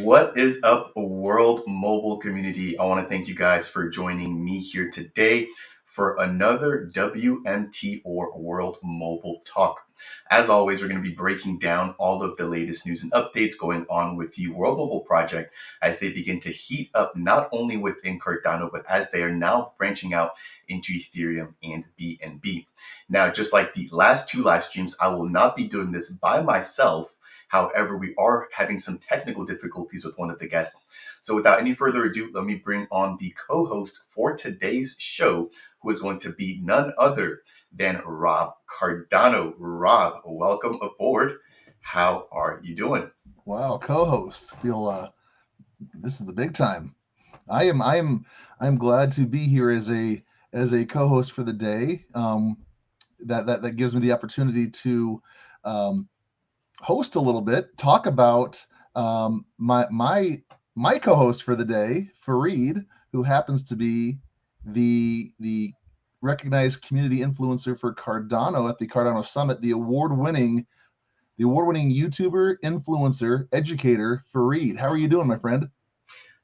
What is up, world mobile community? I want to thank you guys for joining me here today for another WMT or World Mobile Talk. As always, we're going to be breaking down all of the latest news and updates going on with the World Mobile Project as they begin to heat up not only within Cardano, but as they are now branching out into Ethereum and BNB. Now, just like the last two live streams, I will not be doing this by myself. However, we are having some technical difficulties with one of the guests. So without any further ado, let me bring on the co-host for today's show, who is going to be none other than Rob Cardano. Rob, welcome aboard. How are you doing? Wow, co-host. Feel this is the big time. I'm glad to be here as a co-host for the day. That gives me the opportunity to host a little bit, talk about my co-host for the day, Fareed, who happens to be the recognized community influencer for Cardano at the Cardano Summit, the award-winning YouTuber, influencer, educator, Fareed. How are you doing, my friend?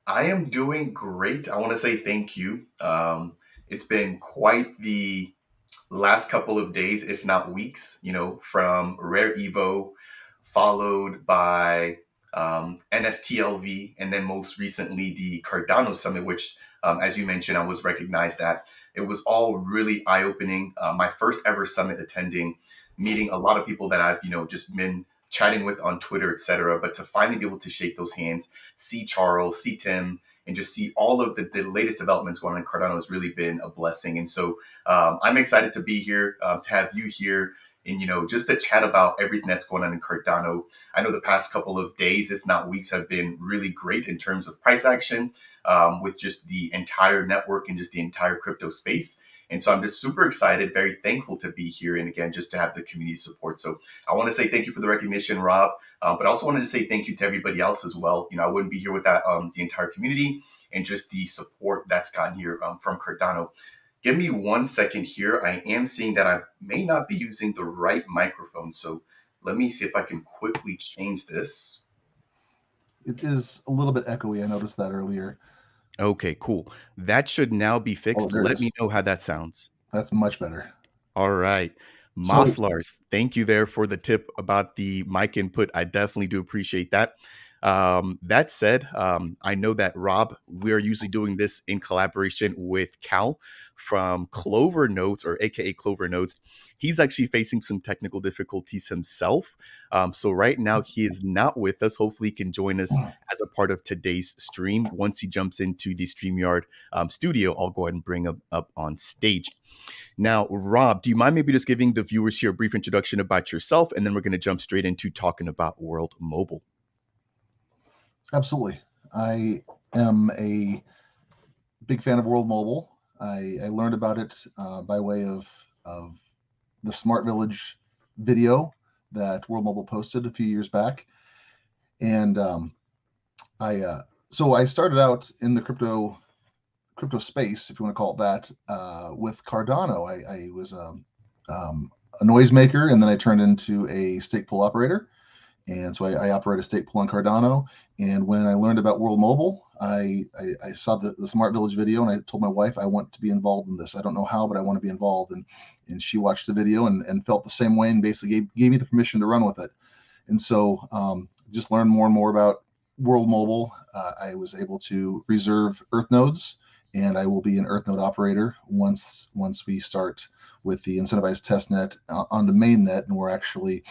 I am doing great. I want to say thank you. It's been quite the last couple of days, if not weeks, from Rare Evo, followed by NFTLV, and then most recently the Cardano Summit, which, as you mentioned, I was recognized at. It was all really eye-opening. My first ever summit attending, meeting a lot of people that I've, just been chatting with on Twitter, etc. But to finally be able to shake those hands, see Charles, see Tim, and just see all of the latest developments going on in Cardano has really been a blessing. And so I'm excited to be here, to have you here, and just to chat about everything that's going on in Cardano. I know the past couple of days, if not weeks, have been really great in terms of price action with just the entire network and just the entire crypto space. And so I'm just super excited, very thankful to be here, and again, just to have the community support. So I want to say thank you for the recognition, Rob, but I also wanted to say thank you to everybody else as well. I wouldn't be here without the entire community and just the support that's gotten here from Cardano. Give me 1 second here. I am seeing that I may not be using the right microphone. So let me see if I can quickly change this. It is a little bit echoey. I noticed that earlier. Okay, cool. That should now be Oh, fixed. there it Let me is. know how that sounds. That's much better. All right. So, Moslars, thank you there for the tip about the mic input. I definitely do appreciate that. That said, I know that Rob, we're usually doing this in collaboration with Cal from Clover Notes, or AKA Clover Notes. He's actually facing some technical difficulties himself. So right now he is not with us. Hopefully he can join us as a part of today's stream. Once he jumps into the StreamYard studio, I'll go ahead and bring him up on stage. Now, Rob, do you mind maybe just giving the viewers here a brief introduction about yourself, and then we're going to jump straight into talking about World Mobile. absolutely. I am a big fan of World Mobile. I learned about it by way of the Smart Village video that World Mobile posted a few years back, and so I started out in the crypto space, if you want to call it that, with Cardano. I was a noisemaker, and then I turned into a stake pool operator. And so I operate a stake pool on Cardano. And when I learned about World Mobile, I saw the Smart Village video, and I told my wife I want to be involved in this. I don't know how, but I want to be involved. And she watched the video and felt the same way, and basically gave me the permission to run with it. And so just learned more and more about World Mobile. I was able to reserve Earth nodes, and I will be an Earth node operator once we start with the incentivized test net on the main net, and we're actually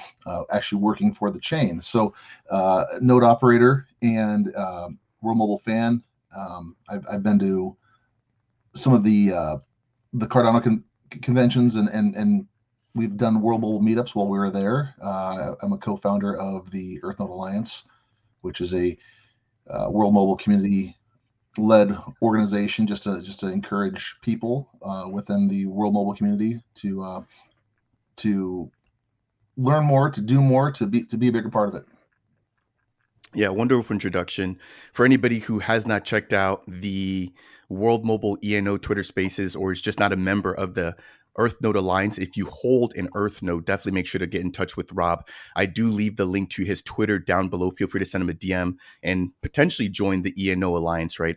working for the chain. So node operator and World Mobile fan. I've been to some of the Cardano conventions, and we've done World Mobile meetups while we were there. I'm a co-founder of the Earth Node Alliance, which is a World Mobile community led organization just to encourage people within the World Mobile community to learn more, to do more, to be a bigger part of it. Yeah, wonderful introduction. For anybody who has not checked out the World Mobile ENO Twitter Spaces, or is just not a member of the Earnode Alliance. If you hold an Earnode, definitely make sure to get in touch with Rob. I do leave the link to his Twitter down below. Feel free to send him a DM and potentially join the ENO Alliance, right?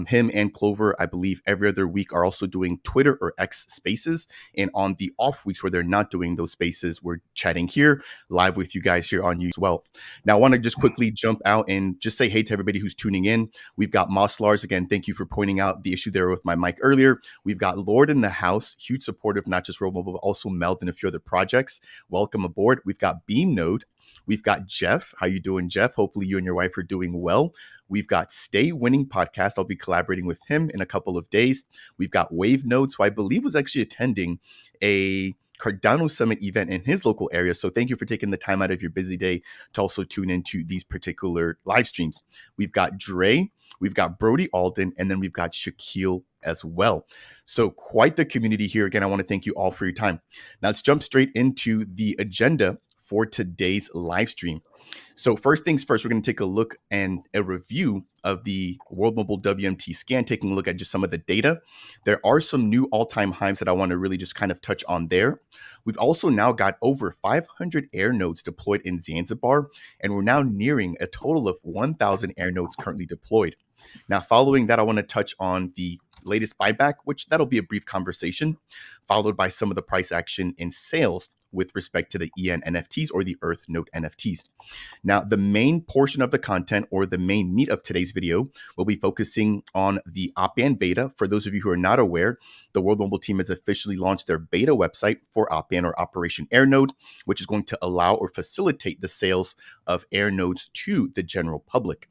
Him and Clover, I believe, every other week are also doing Twitter or X spaces. And on the off weeks where they're not doing those spaces, we're chatting here live with you guys here on YouTube as well. Now, I want to just quickly jump out and just say hey to everybody who's tuning in. We've got Moss Lars again. Thank you for pointing out the issue there with my mic earlier. We've got Lord in the house, huge supporter of not just Robo, but also Meld and a few other projects. Welcome aboard. We've got Beam Node. We've got Jeff. How you doing, Jeff? Hopefully you and your wife are doing well. We've got Stay Winning Podcast. I'll be collaborating with him in a couple of days. We've got Wave Node, who I believe was actually attending a Cardano Summit event in his local area. So thank you for taking the time out of your busy day to also tune into these particular live streams. We've got Dre, we've got Brody Alden, and then we've got Shaquille as well. So quite the community here. Again, I want to thank you all for your time. Now let's jump straight into the agenda for today's live stream. So first things first, we're going to take a look and a review of the World Mobile WMT scan, taking a look at just some of the data. There are some new all-time highs that I want to really just kind of touch on there. We've also now got over 500 Airnodes deployed in Zanzibar, and we're now nearing a total of 1,000 Airnodes currently deployed. Now, following that, I want to touch on the latest buyback, which that'll be a brief conversation, followed by some of the price action in sales with respect to the EN NFTs or the Earnode NFTs. Now, the main portion of the content or the main meat of today's video will be focusing on the Oppan beta. For those of you who are not aware, the World Mobile team has officially launched their beta website for Oppan or Operation Airnode, which is going to allow or facilitate the sales of Airnodes to the general public.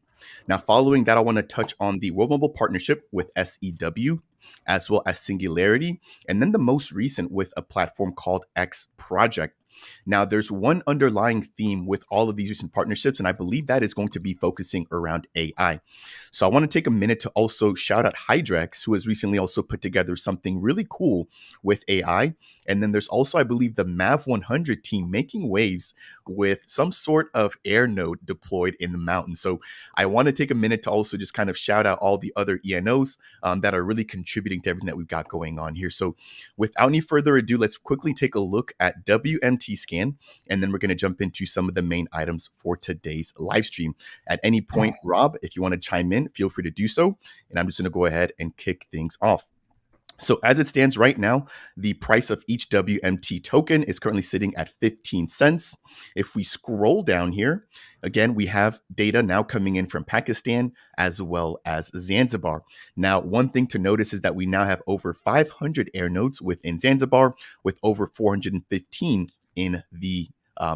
Now, following that, I want to touch on the World Mobile partnership with SEW, as well as Singularity, and then the most recent with a platform called X Project. Now, there's one underlying theme with all of these recent partnerships, and I believe that is going to be focusing around AI. So I want to take a minute to also shout out Hydrex, who has recently also put together something really cool with AI. And then there's also, I believe, the MAV100 team making waves with some sort of Airnode deployed in the mountains. So I want to take a minute to also just kind of shout out all the other ENOs that are really contributing to everything that we've got going on here. So without any further ado, let's quickly take a look at WMT scan, and then we're going to jump into some of the main items for today's live stream. At any point, Rob, if you want to chime in, feel free to do so. And I'm just going to go ahead and kick things off. So as it stands right now, the price of each WMT token is currently sitting at 15 cents. If we scroll down here, again, we have data now coming in from Pakistan as well as Zanzibar. Now, one thing to notice is that we now have over 500 Airnodes within Zanzibar, with over 415 in the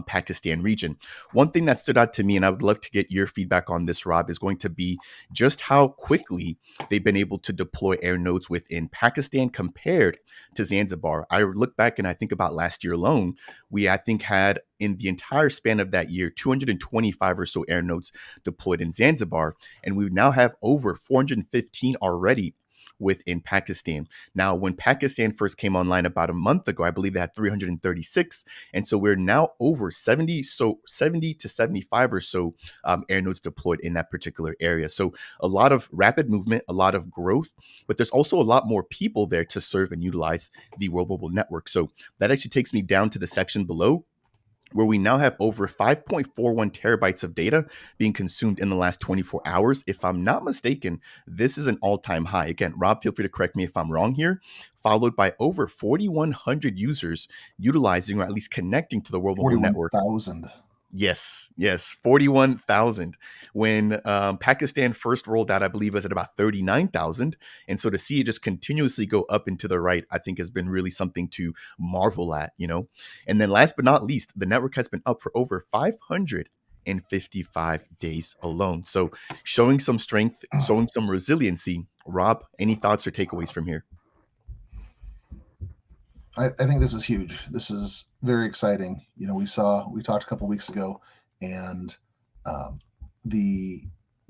Pakistan region. One thing that stood out to me, and I would love to get your feedback on this, Rob, is going to be just how quickly they've been able to deploy Airnodes within Pakistan compared to Zanzibar. I look back and I think about last year alone, we, I think, had in the entire span of that year, 225 or so Airnodes deployed in Zanzibar, and we now have over 415 already within Pakistan. Now, when Pakistan first came online about a month ago, I believe they had 336. And so we're now over 70 to 75 or so Airnodes deployed in that particular area. So a lot of rapid movement, a lot of growth, but there's also a lot more people there to serve and utilize the World Mobile Network. So that actually takes me down to the section below, where we now have over 5.41 terabytes of data being consumed in the last 24 hours. If I'm not mistaken, this is an all-time high. Again, Rob, feel free to correct me if I'm wrong here. Followed by over 4,100 users utilizing or at least connecting to the World Mobile Network. 41,000. Yes, 41,000. When Pakistan first rolled out, I believe it was at about 39,000. And so to see it just continuously go up and to the right, I think has been really something to marvel at, you know. And then last but not least, the network has been up for over 555 days alone. So showing some strength, showing some resiliency. Rob, any thoughts or takeaways from here? I think this is huge. This is very exciting. You know, we talked a couple weeks ago, and there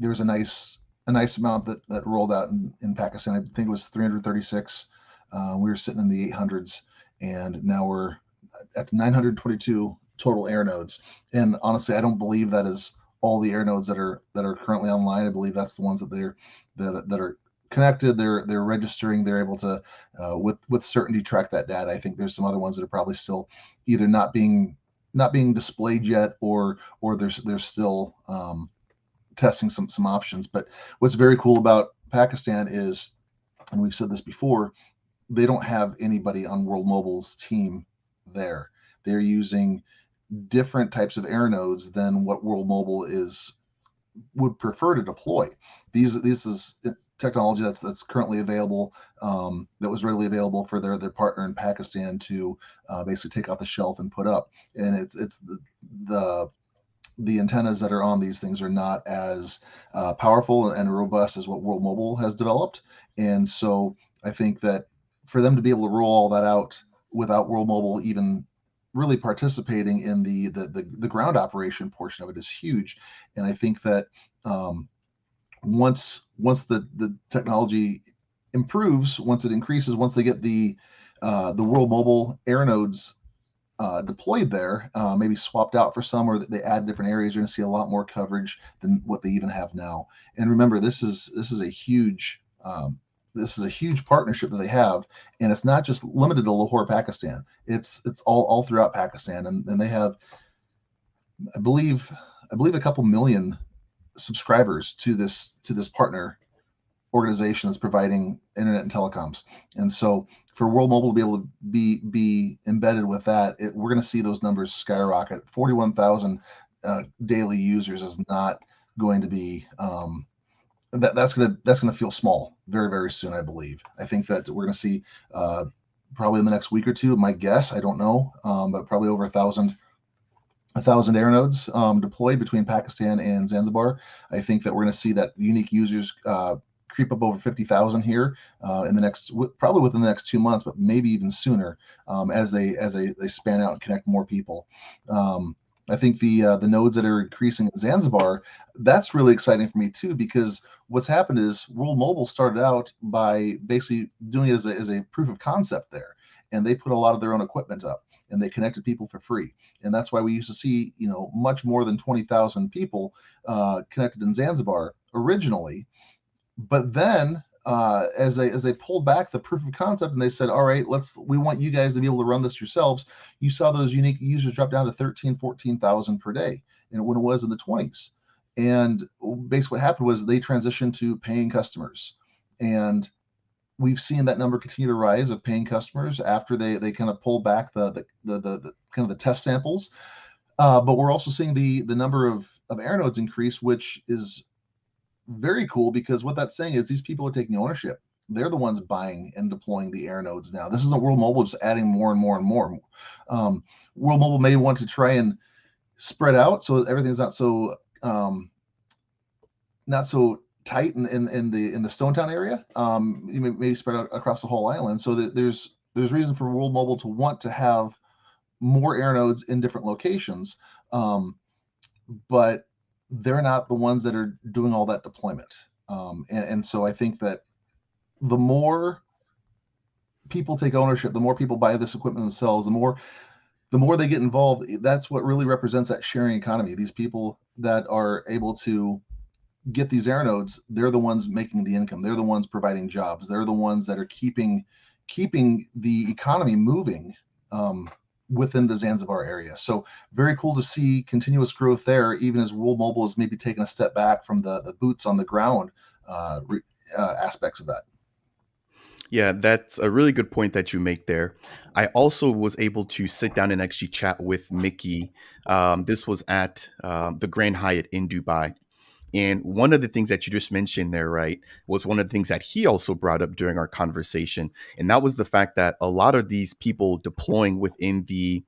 was a nice amount that rolled out in Pakistan. I think it was 336. We were sitting in the 800s, and now we're at 922 total Airnodes. And honestly, I don't believe that is all the Airnodes that are currently online. I believe that's the ones that are connected, they're registering, they're able to with certainty track that data. I think there's some other ones that are probably still either not being displayed yet, or they're still testing some options. But what's very cool about Pakistan is, and we've said this before, they don't have anybody on World Mobile's team there. They're using different types of Airnodes than what World Mobile would prefer to deploy. This is technology that's currently available, that was readily available for their partner in Pakistan to basically take off the shelf and put up. And it's the the antennas that are on these things are not as powerful and robust as what World Mobile has developed. And so I think that for them to be able to roll all that out without World Mobile even really participating in the ground operation portion of it is huge. And I think that once the technology improves, once it increases, once they get the World Mobile Airnodes deployed there, maybe swapped out for some, or they add different areas, you're going to see a lot more coverage than what they even have now. And remember, this is a huge partnership that they have, and it's not just limited to Lahore, Pakistan. It's all throughout Pakistan, and they have, I believe a couple million subscribers to this partner organization that's providing internet and telecoms. And so for World Mobile to be able to be embedded with that, we're going to see those numbers skyrocket. 41,000 daily users is not going to be that's going to feel small very, very soon, I believe. I think that we're going to see probably in the next week or two, my guess, I don't know, but probably over 1,000 Airnodes deployed between Pakistan and Zanzibar. I think that we're going to see that unique users creep up over 50,000 here in the next, probably within the next 2 months, but maybe even sooner, as they span out and connect more people. I think the nodes that are increasing in Zanzibar, that's really exciting for me too, because what's happened is World Mobile started out by basically doing it as a proof of concept there, and they put a lot of their own equipment up, and they connected people for free. And that's why we used to see, much more than 20,000 people connected in Zanzibar originally. But then as they pulled back the proof of concept and they said, all right, we want you guys to be able to run this yourselves, you saw those unique users drop down to 13, 14,000 per day, and when it was in the 20s. And basically what happened was they transitioned to paying customers, and we've seen that number continue to rise of paying customers after they kind of pulled back the kind of the test samples. But we're also seeing the number of Airnodes increase, which is very cool, because what that's saying is these people are taking ownership. They're the ones buying and deploying the Airnodes now. This isn't World Mobile just adding more and more and more. World Mobile may want to try and spread out so everything's not so tight in the Stone Town area. You may spread out across the whole island, so that there's reason for World Mobile to want to have more Airnodes in different locations, but they're not the ones that are doing all that deployment. And so I think that the more people take ownership, the more people buy this equipment themselves, the more they get involved. That's what really represents that sharing economy. These people that are able to get these Airnodes, they're the ones making the income. They're the ones providing jobs. They're the ones that are keeping the economy moving within the Zanzibar area. So very cool to see continuous growth there, even as World Mobile is maybe taking a step back from the boots on the ground aspects of that. Yeah, that's a really good point that you make there. I also was able to sit down and actually chat with Mickey. This was at the Grand Hyatt in Dubai. And one of the things that you just mentioned there, right, was one of the things that he also brought up during our conversation. And that was the fact that a lot of these people deploying within the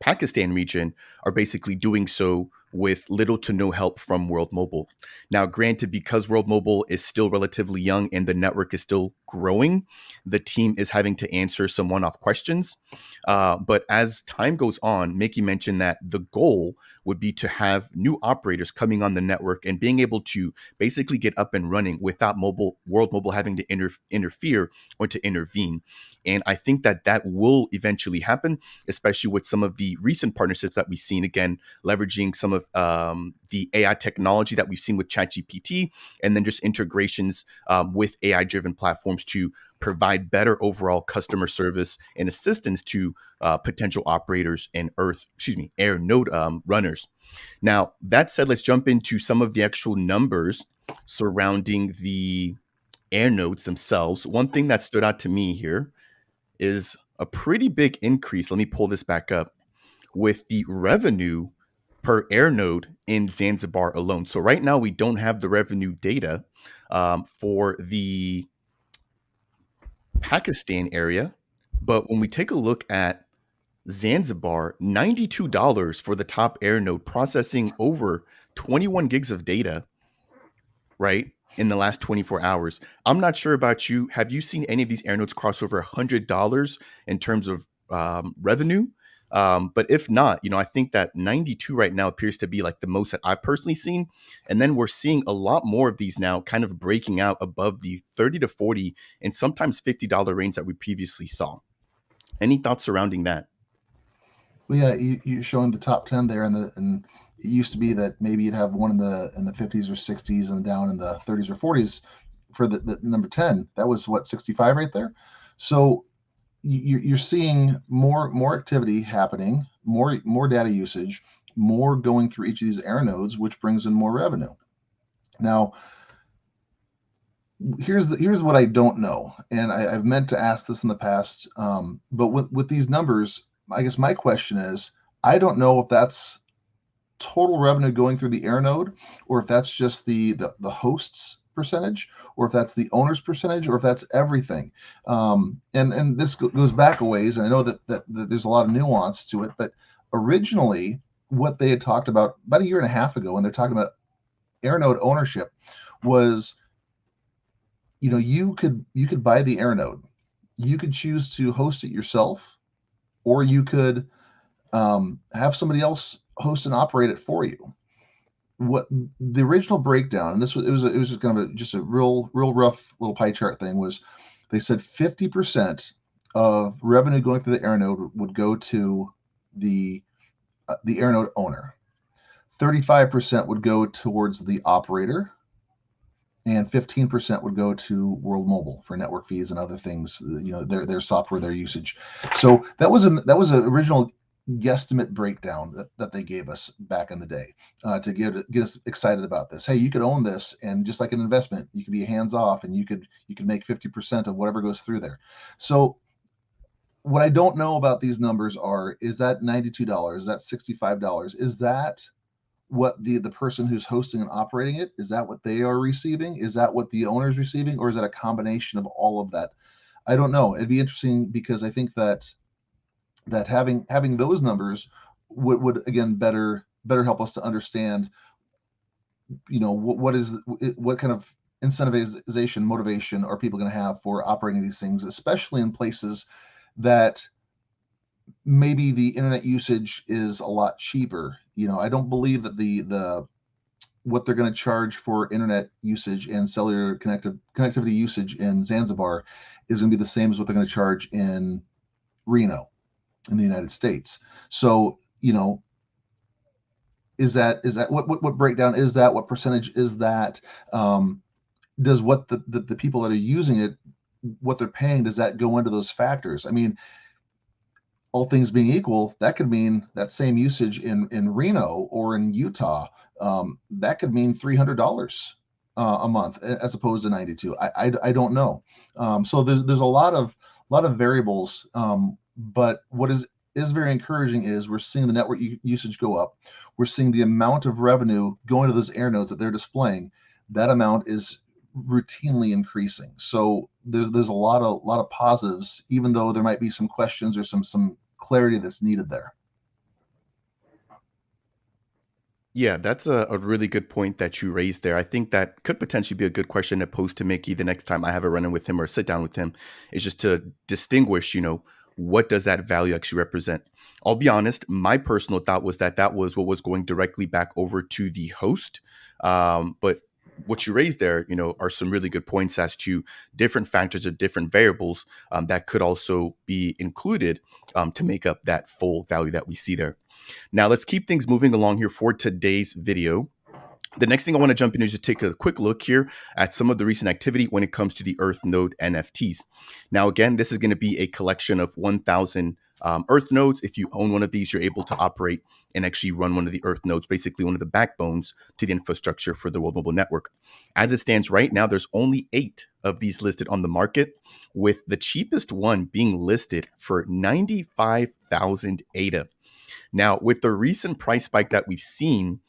Pakistan region are basically doing so with little to no help from World Mobile. Now, granted, because World Mobile is still relatively young and the network is still growing, the team is having to answer some one-off questions. But as time goes on, Mickey mentioned that the goal would be to have new operators coming on the network and being able to basically get up and running without World Mobile having to interfere or to intervene. And I think that that will eventually happen, especially with some of the recent partnerships that we've seen, again, leveraging some of the AI technology that we've seen with ChatGPT, and then just integrations with AI-driven platforms to provide better overall customer service and assistance to potential operators and Airnode runners. Now, that said, let's jump into some of the actual numbers surrounding the Airnodes themselves. One thing that stood out to me here is a pretty big increase. Let me pull this back up with the revenue per Airnode in Zanzibar alone. So right now we don't have the revenue data for the Pakistan area, but when we take a look at Zanzibar, $92 for the top Airnode, processing over 21 gigs of data, right, in the last 24 hours. I'm not sure about you. Have you seen any of these Airnodes cross over $100 in terms of revenue? But if not, I think that 92 right now appears to be like the most that I've personally seen. And then we're seeing a lot more of these now kind of breaking out above the 30 to 40 and sometimes $50 range that we previously saw. Any thoughts surrounding that? Well, yeah, you showing the top 10 there, and it used to be that maybe you'd have one in the 50s or 60s and down in the 30s or 40s for the number 10. That was what, 65 right there. So you're seeing more activity happening, more data usage, more going through each of these Airnodes, which brings in more revenue. Now, here's what I don't know, and I've meant to ask this in the past, but with these numbers, I guess my question is, I don't know if that's total revenue going through the Airnode, or if that's just the host's percentage, or if that's the owner's percentage, or if that's everything. And this goes back a ways, and I know that there's a lot of nuance to it, but originally what they had talked about a year and a half ago, when they're talking about Airnode ownership, was you could buy the Airnode, you could choose to host it yourself, or you could have somebody else host and operate it for you. What the original breakdown, and it was kind of just a real rough little pie chart thing, was they said 50% of revenue going through the Airnode would go to the Airnode owner, 35% would go towards the operator, and 15% would go to World Mobile for network fees and other things, their software, their usage. So that was an original guesstimate breakdown that they gave us back in the day, to get us excited about this. Hey, you could own this, and just like an investment, you could be hands off, and you could make 50% of whatever goes through there. So what I don't know about these numbers is that $92, is that $65, is that what the person who's hosting and operating it, is that what they are receiving? Is that what the owner is receiving? Or is that a combination of all of that? I don't know. It'd be interesting, because I think that having those numbers would again better help us to understand, what kind of incentivization, motivation are people going to have for operating these things, especially in places that maybe the internet usage is a lot cheaper. I don't believe that the what they're going to charge for internet usage and cellular connectivity usage in Zanzibar is going to be the same as what they're going to charge in Reno in the United States. So, is that what breakdown is that? What percentage is that? Does what the people that are using it, what they're paying, does that go into those factors? I mean, all things being equal, that could mean that same usage in Reno or in Utah, that could mean $300 a month as opposed to 92. I don't know. So there's a lot of variables. But what is very encouraging is we're seeing the network usage go up. We're seeing the amount of revenue going to those Airnodes that they're displaying. That amount is routinely increasing. So there's a lot of positives, even though there might be some questions or some clarity that's needed there. Yeah, that's a really good point that you raised there. I think that could potentially be a good question to pose to Mickey the next time I have a run-in with him or sit down with him, is just to distinguish, what does that value actually represent? I'll be honest, my personal thought was that that was what was going directly back over to the host. But what you raised there, are some really good points as to different factors or different variables that could also be included to make up that full value that we see there. Now, let's keep things moving along here for today's video. The next thing I want to jump in is just take a quick look here at some of the recent activity when it comes to the Earnode NFTs. Now, again, this is going to be a collection of 1,000 Earthnodes. If you own one of these, you're able to operate and actually run one of the Earthnodes, basically one of the backbones to the infrastructure for the World Mobile Network. As it stands right now, there's only 8 of these listed on the market, with the cheapest one being listed for 95,000 ADA. Now, with the recent price spike that we've seen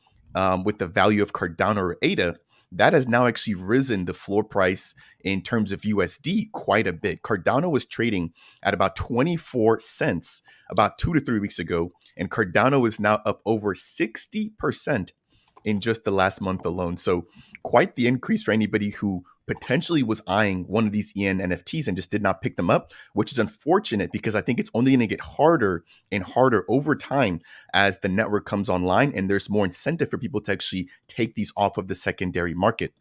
with the value of Cardano or ADA, that has now actually risen the floor price in terms of USD quite a bit. Cardano was trading at about 24 cents about 2 to 3 weeks ago, and Cardano is now up over 60% in just the last month alone. So quite the increase for anybody who potentially was eyeing one of these EN NFTs and just did not pick them up, which is unfortunate because I think it's only going to get harder and harder over time as the network comes online and there's more incentive for people to actually take these off of the secondary market.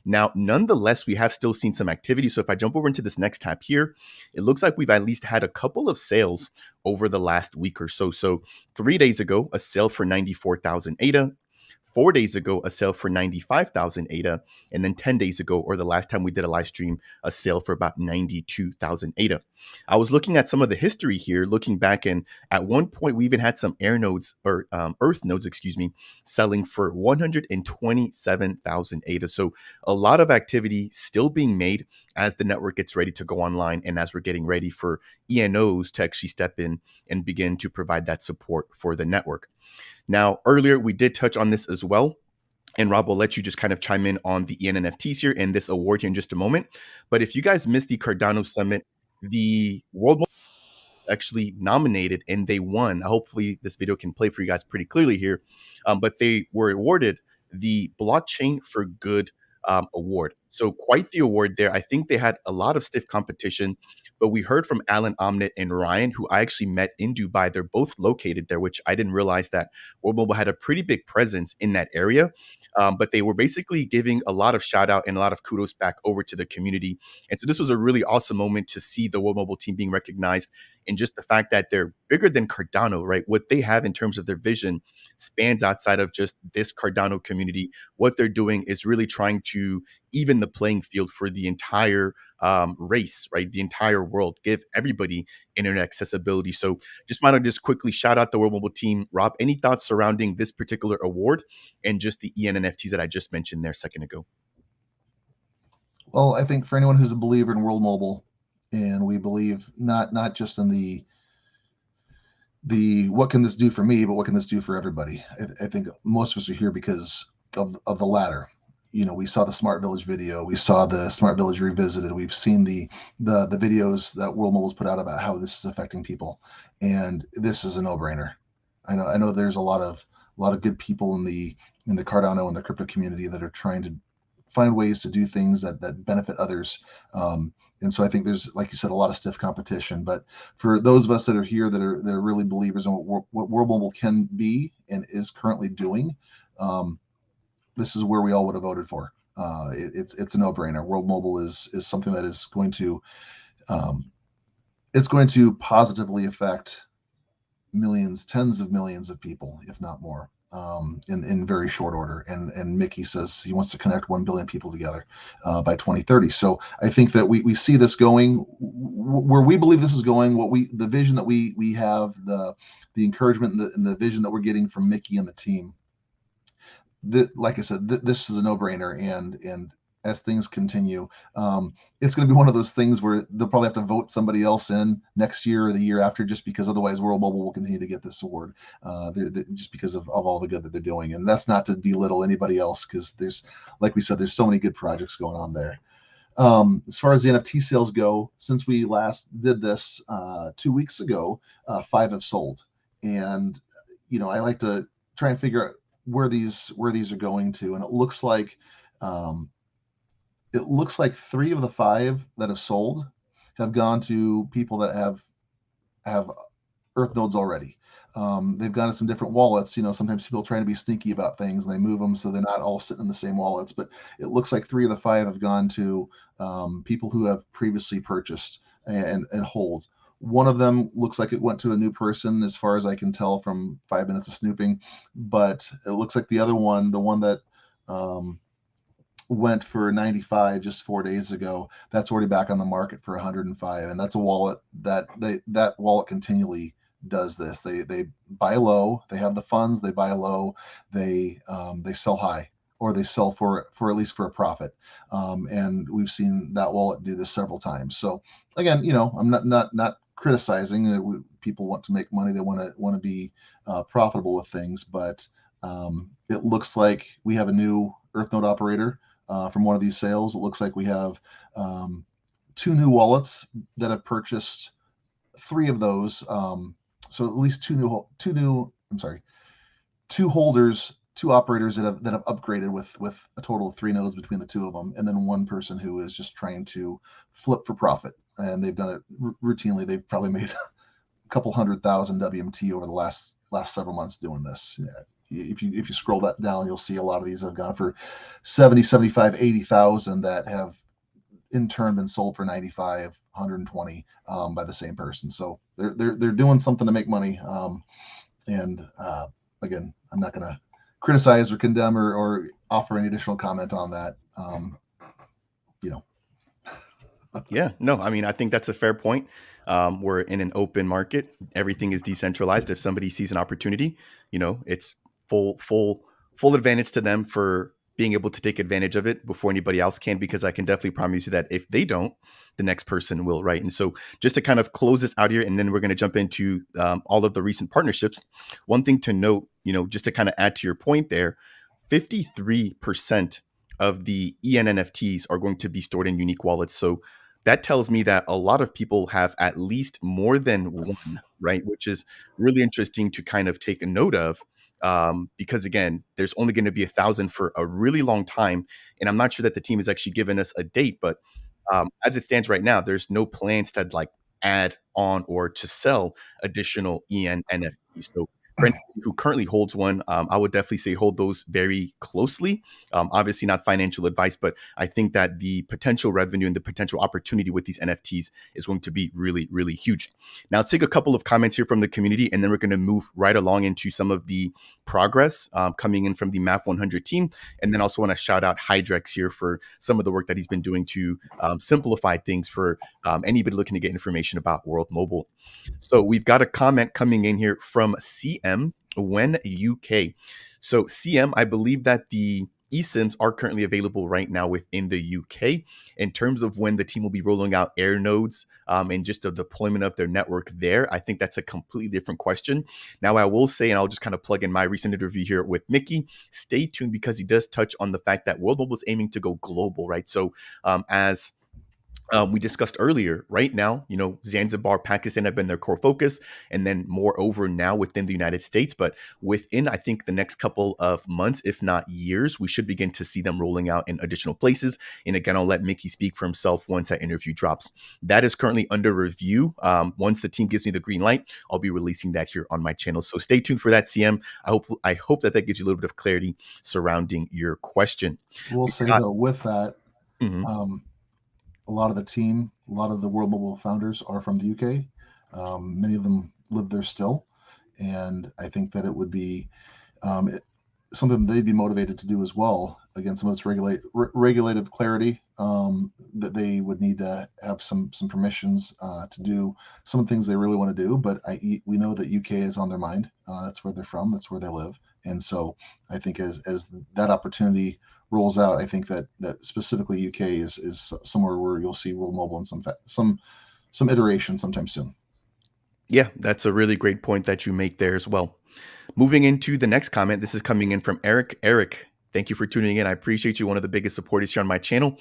Now, nonetheless, we have still seen some activity. So if I jump over into this next tab here, it looks like we've at least had a couple of sales over the last week or so. So 3 days ago, a sale for 94,000 ADA. 4 days ago, a sale for 95,000 ADA, and then 10 days ago, or the last time we did a live stream, a sale for about 92,000 ADA. I was looking at some of the history here, looking back, and at one point we even had some Airnodes or Earthnodes, selling for 127,000 ADA. So a lot of activity still being made as the network gets ready to go online, and as we're getting ready for ENOs to actually step in and begin to provide that support for the network. Now, earlier we did touch on this as well. And Rob, will let you just kind of chime in on the EN NFTs here and this award here in just a moment. But if you guys missed the Cardano Summit, the World actually nominated and they won. Hopefully this video can play for you guys pretty clearly here. But they were awarded the Blockchain for Good award. So quite the award there. I think they had a lot of stiff competition, but we heard from Alan Omnit and Ryan, who I actually met in Dubai. They're both located there, which I didn't realize that World Mobile had a pretty big presence in that area. But they were basically giving a lot of shout out and a lot of kudos back over to the community. And so this was a really awesome moment to see the World Mobile team being recognized, and just the fact that they're bigger than Cardano, right? What they have in terms of their vision spans outside of just this Cardano community. What they're doing is really trying to even the playing field for the entire race, right? The entire world, give everybody internet accessibility. So just want to just quickly shout out the World Mobile team. Rob, any thoughts surrounding this particular award and just the EN NFTs that I just mentioned there a second ago? Well, I think for anyone who's a believer in World Mobile, and we believe not just in the what can this do for me, but what can this do for everybody. I think most of us are here because of the latter. We saw the Smart Village video, we saw the Smart Village Revisited, we've seen the videos that World Mobile's put out about how this is affecting people, and this is a no-brainer. I know there's a lot of good people in the Cardano and the crypto community that are trying to find ways to do things that benefit others. And so I think there's, like you said, a lot of stiff competition. But for those of us that are here that are really believers in what World Mobile can be and is currently doing, this is where we all would have voted for. It's a no-brainer. World Mobile is something that is going to it's going to positively affect millions, tens of millions of people, if not more, in very short order. And Mickey says he wants to connect 1 billion people together by 2030. So I think that we see this going where we believe this is going. The vision that we have, the encouragement and the vision that we're getting from Mickey and the team. Like I said, this is a no-brainer, and as things continue, it's going to be one of those things where they'll probably have to vote somebody else in next year or the year after, just because otherwise World Mobile will continue to get this award, just because of all the good that they're doing. And that's not to belittle anybody else, because there's, like we said, there's so many good projects going on there. As far as the NFT sales go, since we last did this 2 weeks ago, 5 have sold, and I like to try and figure out where these are going to, and it looks like 3 of the 5 that have sold have gone to people that have have Earth nodes already. They've gone to some different wallets. Sometimes people are trying to be sneaky about things and they move them so they're not all sitting in the same wallets. But it looks like 3 of the 5 have gone to people who have previously purchased and hold. One of them looks like it went to a new person, as far as I can tell from 5 minutes of snooping. But it looks like the other one, the one that went for 95 just 4 days ago, that's already back on the market for 105, and that's a wallet that wallet continually does this. They buy low, they have the funds, they buy low, they sell high, or they sell for at least for a profit. And we've seen that wallet do this several times. So again, I'm not criticizing. People want to make money, they want to be profitable with things, but it looks like we have a new Earthnode operator from one of these sales. It looks like we have 2 new wallets that have purchased 3 of those. So at least two holders, 2 operators that have upgraded with a total of 3 nodes between the 2 of them, and then 1 person who is just trying to flip for profit. And they've done it routinely. They've probably made a couple 100,000 WMT over the last several months doing this. Yeah. If you scroll that down, you'll see a lot of these have gone for 70, 75, 80,000 that have in turn been sold for 95, 120 by the same person. So they're doing something to make money. And again, I'm not going to criticize or condemn or offer any additional comment on that. Yeah, no, I mean, I think that's a fair point. We're in an open market. Everything is decentralized. If somebody sees an opportunity, it's full advantage to them for being able to take advantage of it before anybody else can, because I can definitely promise you that if they don't, the next person will, right? And so just to kind of close this out here, and then we're going to jump into all of the recent partnerships. One thing to note, just to kind of add to your point there, 53% of the ENNFTs are going to be stored in unique wallets. So that tells me that a lot of people have at least more than one, right? Which is really interesting to kind of take a note of, because again, there's only going to be 1,000 for a really long time. And I'm not sure that the team has actually given us a date, but as it stands right now, there's no plans to like add on or to sell additional ENNFTs. So for anybody who currently holds one, I would definitely say hold those very closely. Obviously not financial advice, but I think that the potential revenue and the potential opportunity with these NFTs is going to be really, really huge. Now, let's take a couple of comments here from the community, and then we're going to move right along into some of the progress coming in from the MAV 100 team. And then also want to shout out Hydrex here for some of the work that he's been doing to simplify things for anybody looking to get information about World Mobile. So we've got a comment coming in here from CM When UK. So CM, I believe that the eSIMs are currently available right now within the UK. In terms of when the team will be rolling out Airnodes and just the deployment of their network there, I think that's a completely different question. Now, I will say, and I'll just kind of plug in my recent interview here with Mickey, stay tuned because he does touch on the fact that World Mobile is aiming to go global, right? So as we discussed earlier, right now, Zanzibar, Pakistan have been their core focus, and then moreover now within the United States. But within, I think, the next couple of months, if not years, we should begin to see them rolling out in additional places. And again, I'll let Mickey speak for himself once that interview drops. That is currently under review. Once the team gives me the green light, I'll be releasing that here on my channel. So stay tuned for that, CM. I hope that gives you a little bit of clarity surrounding your question. We'll say though, with that, Mhm. A lot of the team, a lot of the World Mobile founders are from the UK. Many of them live there still, and I think that it would be something they'd be motivated to do as well. Again, some of its regulative clarity, that they would need to have some permissions to do some of the things they really want to do. But we know that UK is on their mind. That's where they're from. That's where they live. And so I think as that opportunity rolls out, I think that specifically UK is somewhere where you'll see World Mobile in some iteration sometime soon. Yeah, that's a really great point that you make there as well. Moving into the next comment, this is coming in from Eric. Eric, thank you for tuning in. I appreciate you, one of the biggest supporters here on my channel.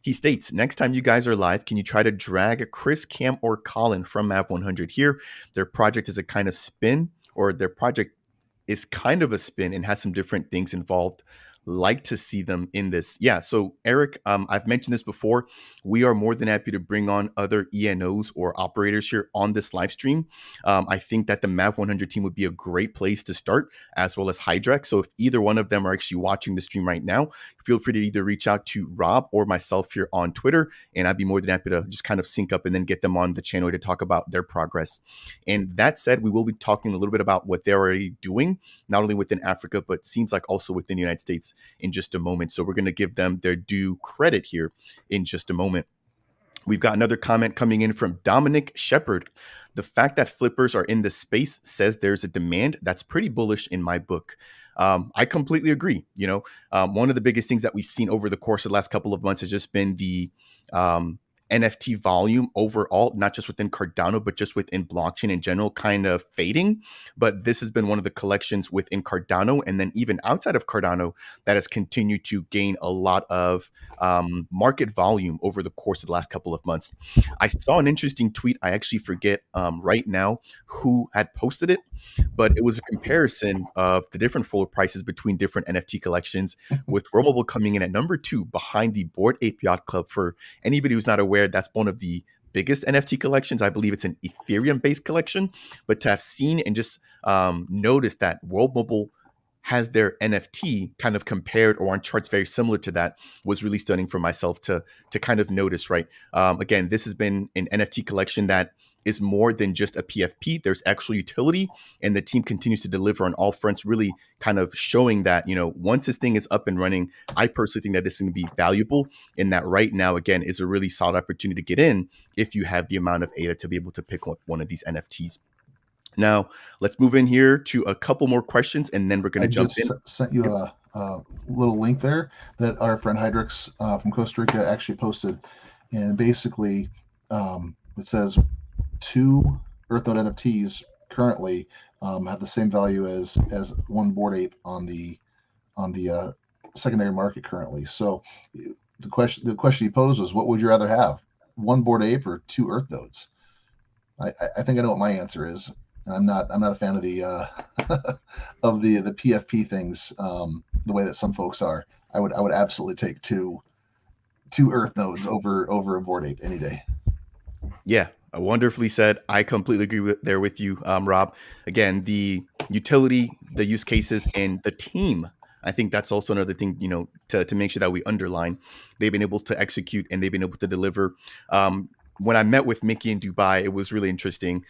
He states, next time you guys are live, can you try to drag Chris, Cam, or Colin from MAV 100 here? Their project is a kind of spin, or their project is kind of a spin and has some different things involved. like to see them in this. Yeah. So Eric, I've mentioned this before. We are more than happy to bring on other ENOs or operators here on this live stream. I think that the Mav 100 team would be a great place to start, as well as Hydrex. So if either one of them are actually watching the stream right now, feel free to either reach out to Rob or myself here on Twitter, and I'd be more than happy to just kind of sync up and then get them on the channel to talk about their progress. And that said, we will be talking a little bit about what they're already doing, not only within Africa, but seems like also within the United States in just a moment. So we're going to give them their due credit here in just a moment. We've got another comment coming in from Dominic Shepard. The fact that flippers are in the space says there's a demand. That's pretty bullish in my book. I completely agree. One of the biggest things that we've seen over the course of the last couple of months has just been the NFT volume overall, not just within Cardano, but just within blockchain in general, kind of fading. But this has been one of the collections within Cardano, and then even outside of Cardano, that has continued to gain a lot of market volume over the course of the last couple of months. I saw an interesting tweet. I actually forget right now who had posted it, but it was a comparison of the different floor prices between different NFT collections, with Rollable coming in at number 2 behind the Bored Ape Yacht Club. For anybody who's not aware, that's one of the biggest NFT collections. I believe it's an Ethereum-based collection, but to have seen and just noticed that World Mobile has their NFT kind of compared or on charts very similar to that was really stunning for myself to kind of notice, right? Again, this has been an NFT collection that is more than just a PFP. There's actual utility, and the team continues to deliver on all fronts, really kind of showing that, once this thing is up and running, I personally think that this is going to be valuable, and that right now, again, is a really solid opportunity to get in if you have the amount of ADA to be able to pick one of these NFTs. Now, let's move in here to a couple more questions, and then we're going to jump in. Sent you a little link there that our friend Hydrex from Costa Rica actually posted, and basically it says 2 Earthnode NFTs currently have the same value as one Bored Ape on the secondary market currently. So the question you posed was, what would you rather have, one Bored Ape or 2 Earthnodes? I think I know what my answer is. I'm not a fan of the of the PFP things the way that some folks are. I would absolutely take two Earthnodes over a Bored Ape any day. Yeah, wonderfully said. I completely agree with you, Rob. Again, the utility, the use cases, and the team. I think that's also another thing, to make sure that we underline. They've been able to execute and they've been able to deliver. When I met with Mickey in Dubai, it was really interesting.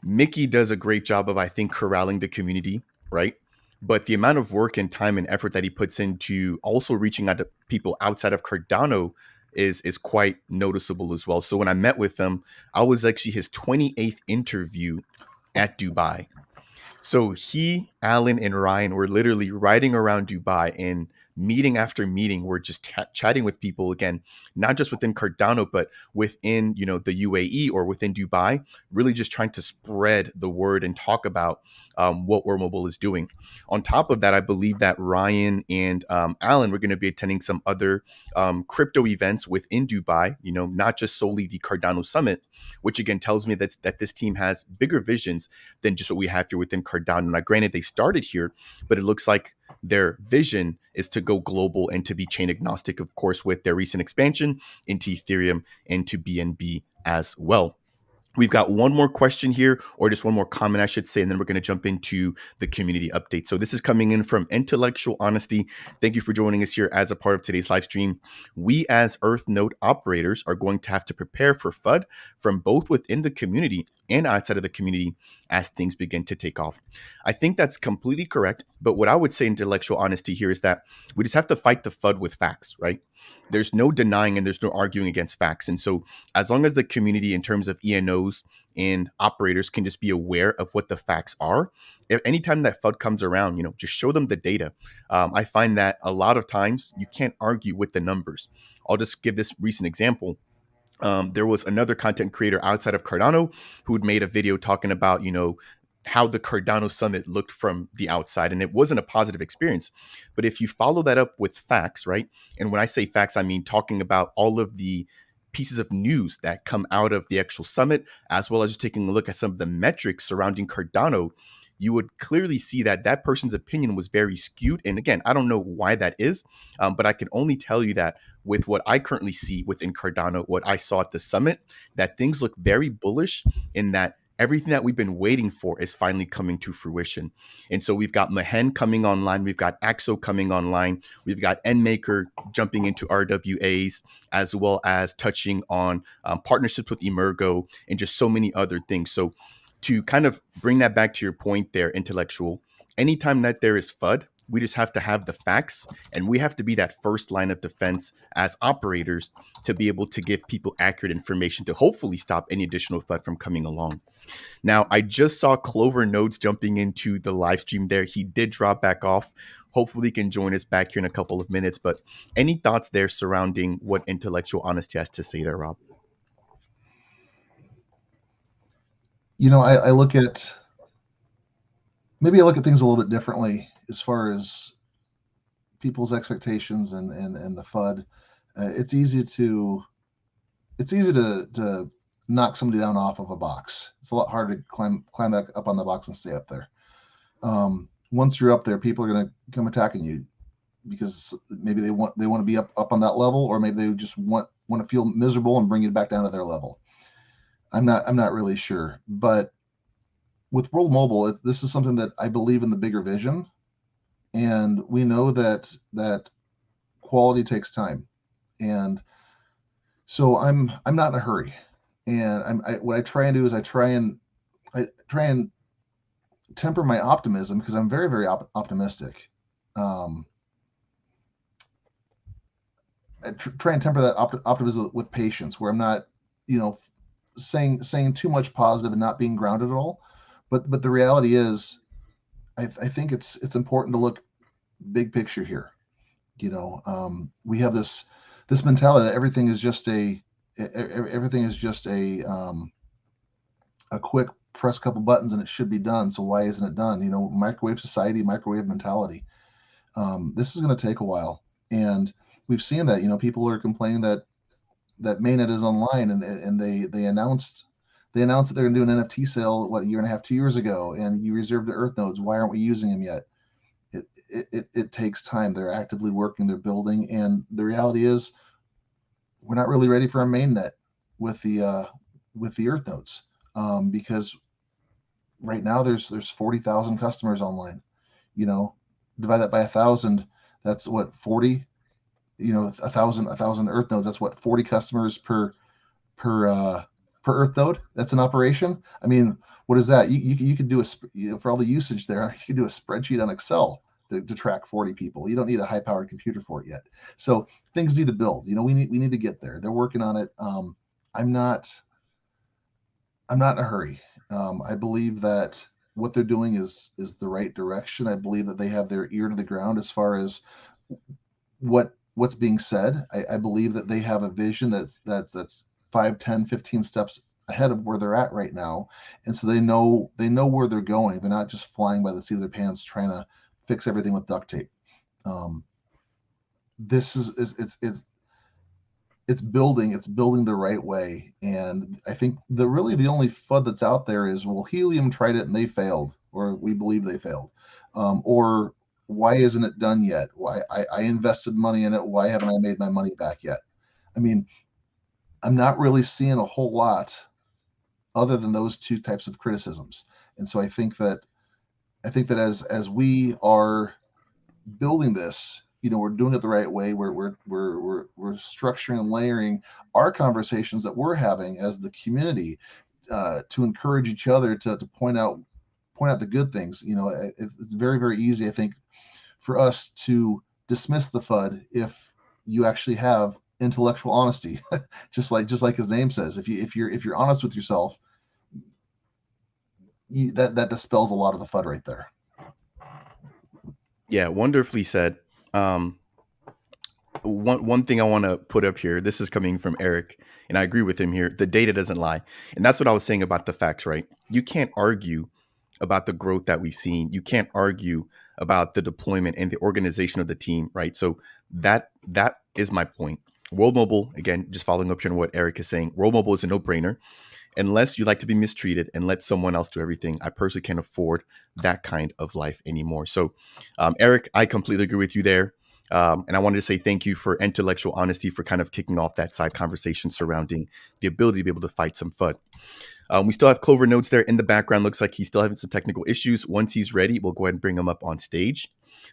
Mickey does a great job of, I think, corralling the community, right? But the amount of work and time and effort that he puts into also reaching out to people outside of Cardano is quite noticeable as well. So when I met with him, I was actually his 28th interview at Dubai. So he, Alan, and Ryan were literally riding around Dubai, and meeting after meeting, we're just chatting with people, again, not just within Cardano, but within, the UAE or within Dubai, really just trying to spread the word and talk about what World Mobile is doing. On top of that, I believe that Ryan and Alan were going to be attending some other crypto events within Dubai, not just solely the Cardano Summit, which again tells me that this team has bigger visions than just what we have here within Cardano. Now, granted, they started here, but it looks like their vision is to go global and to be chain agnostic, of course, with their recent expansion into Ethereum and to BNB as well. We've got one more question here, or just one more comment, I should say, and then we're going to jump into the community update. So this is coming in from Intellectual Honesty. Thank you for joining us here as a part of today's live stream. We as Earthnode operators are going to have to prepare for FUD from both within the community and outside of the community as things begin to take off. I think that's completely correct. But what I would say, Intellectual Honesty, here is that we just have to fight the FUD with facts, right? There's no denying and there's no arguing against facts. And so as long as the community in terms of ENOs and operators can just be aware of what the facts are, if anytime that FUD comes around, just show them the data. I find that a lot of times you can't argue with the numbers. I'll just give this recent example. There was another content creator outside of Cardano who'd made a video talking about, how the Cardano Summit looked from the outside, and it wasn't a positive experience. But if you follow that up with facts, right? And when I say facts, I mean talking about all of the pieces of news that come out of the actual summit, as well as just taking a look at some of the metrics surrounding Cardano, you would clearly see that that person's opinion was very skewed. And again, I don't know why that is, but I can only tell you that with what I currently see within Cardano, what I saw at the summit, that things look very bullish in that everything that we've been waiting for is finally coming to fruition. And so we've got Mahen coming online, we've got Axo coming online, we've got NMaker jumping into RWAs, as well as touching on partnerships with Emergo and just so many other things. So to kind of bring that back to your point there, intellectual, anytime that there is FUD, we just have to have the facts, and we have to be that first line of defense as operators to be able to give people accurate information to hopefully stop any additional FUD from coming along. Now, I just saw Clover Nodes jumping into the live stream there. He did drop back off. Hopefully, he can join us back here in a couple of minutes. But any thoughts there surrounding what Intellectual Honesty has to say there, Rob? I look at things a little bit differently as far as people's expectations and the FUD. It's easy to knock somebody down off of a box. It's a lot harder to climb back up on the box and stay up there. Once you're up there, people are going to come attacking you because maybe they want to be up on that level, or maybe they just want to feel miserable and bring you back down to their level. I'm not really sure, but with World Mobile, this is something that I believe in the bigger vision, and we know that quality takes time, and so I'm not in a hurry. And what I try and do is I try and temper my optimism, because I'm very, very optimistic. I try and temper that optimism with patience, where I'm not, saying too much positive and not being grounded at all. But the reality is, I think it's important to look big picture here. We have this mentality that everything is just a quick press a couple buttons and it should be done. So why isn't it done? Microwave society, microwave mentality. This is going to take a while, and we've seen that. People are complaining that mainnet is online, and they announced that they're going to do an NFT sale, a year and a half, 2 years ago, and you reserved the Earth nodes. Why aren't we using them yet? It takes time. They're actively working, they're building, and the reality is we're not really ready for a mainnet with the Earth nodes, because right now there's 40,000 customers online. Divide that by 1,000, that's what, 40. 1,000 Earth nodes. That's what, 40 customers per Earth node. That's an operation. I mean, what is that? You could do for all the usage there, you could do a spreadsheet on Excel to track 40 people. You don't need a high powered computer for it yet. So things need to build. We need to get there. They're working on it. I'm not in a hurry. I believe that what they're doing is the right direction. I believe that they have their ear to the ground as far as what's being said. I believe that they have a vision that's 5, 10, 15 steps ahead of where they're at right now, and so they know where they're going. They're not just flying by the seat of their pants trying to fix everything with duct tape. This is it's building the right way, and I think the only FUD that's out there is, well, Helium tried it and they failed, or we believe they failed, or why isn't it done yet? Why I invested money in it? Why haven't I made my money back yet? I mean, I'm not really seeing a whole lot other than those two types of criticisms. And so I think that as we are building this, we're doing it the right way. We're structuring and layering our conversations that we're having as the community, to encourage each other to point out the good things. It's very, very easy, I think, for us to dismiss the FUD if you actually have intellectual honesty. just like his name says, if you're honest with yourself, that dispels a lot of the FUD right there. Yeah, wonderfully said. One thing I want to put up here, this is coming from Eric, and I agree with him here. The data doesn't lie. And that's what I was saying about the facts, right? You can't argue about the growth that we've seen. You can't argue about the deployment and the organization of the team, right? So that is my point. World Mobile, again, just following up here on what Eric is saying, World Mobile is a no-brainer. unless you like to be mistreated and let someone else do everything, I personally can't afford that kind of life anymore. So, Eric, I completely agree with you there. And I wanted to say thank you for intellectual honesty for kind of kicking off that side conversation surrounding the ability to be able to fight some FUD. We still have Clover Notes there in the background. Looks like he's still having some technical issues. Once he's ready, we'll go ahead and bring him up on stage.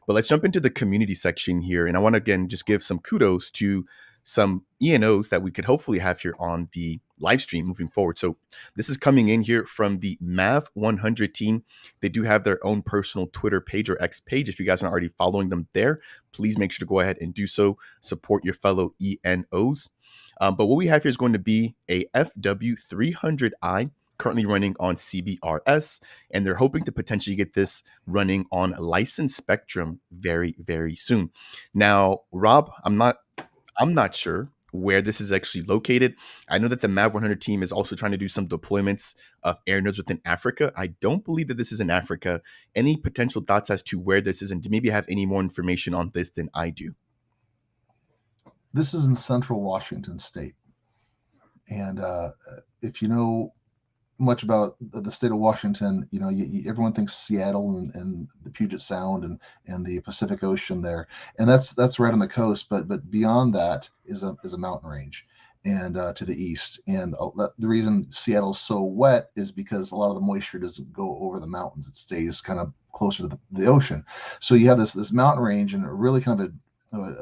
But let's jump into the community section here. And I want to, again, just give some kudos to some ENOs that we could hopefully have here on the live stream moving forward. So this is coming in here from the MAV 100 team. They do have their own personal Twitter page or X page. If you guys aren't already following them there, please make sure to go ahead and do so. Support your fellow ENOs. But what we have here is going to be a FW300i currently running on CBRS, and they're hoping to potentially get this running on licensed spectrum very, very soon. Now, Rob, I'm not sure where this is actually located. I know that the MAV 100 team is also trying to do some deployments of Airnodes within Africa. I don't believe that this is in Africa. Any potential thoughts as to where this is, and maybe have any more information on this than I do? This is in central Washington state. And if you know much about the state of Washington, you know, everyone thinks Seattle and the Puget Sound and the Pacific Ocean there, and that's right on the coast. But beyond that is a mountain range, and to the east. And the reason Seattle's so wet is because a lot of the moisture doesn't go over the mountains; it stays kind of closer to the ocean. So you have this mountain range and really kind of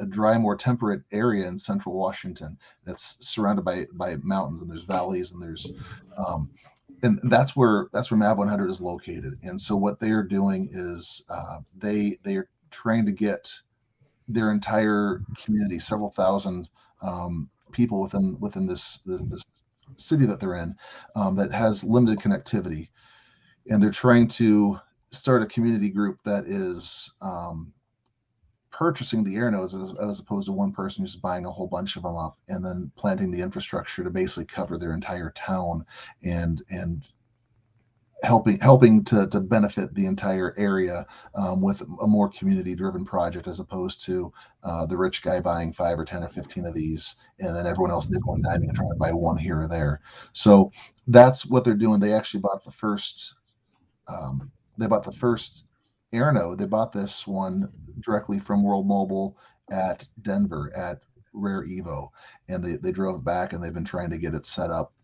a dry, more temperate area in central Washington that's surrounded by mountains, and there's valleys, and there's and that's where MAV 100 is located. And so what they are doing is they are trying to get their entire community, several thousand people within this city that they're in, that has limited connectivity, and they're trying to start a community group that is purchasing the Airnodes as opposed to one person who's buying a whole bunch of them up and then planting the infrastructure to basically cover their entire town and helping to benefit the entire area with a more community driven project, as opposed to the rich guy buying 5 or 10 or 15 of these and then everyone else nickel and diming and trying to buy one here or there. So that's what they're doing. They actually bought the first Airnode. They bought this one directly from World Mobile at Denver at Rare Evo, and they drove it back, and they've been trying to get it set up.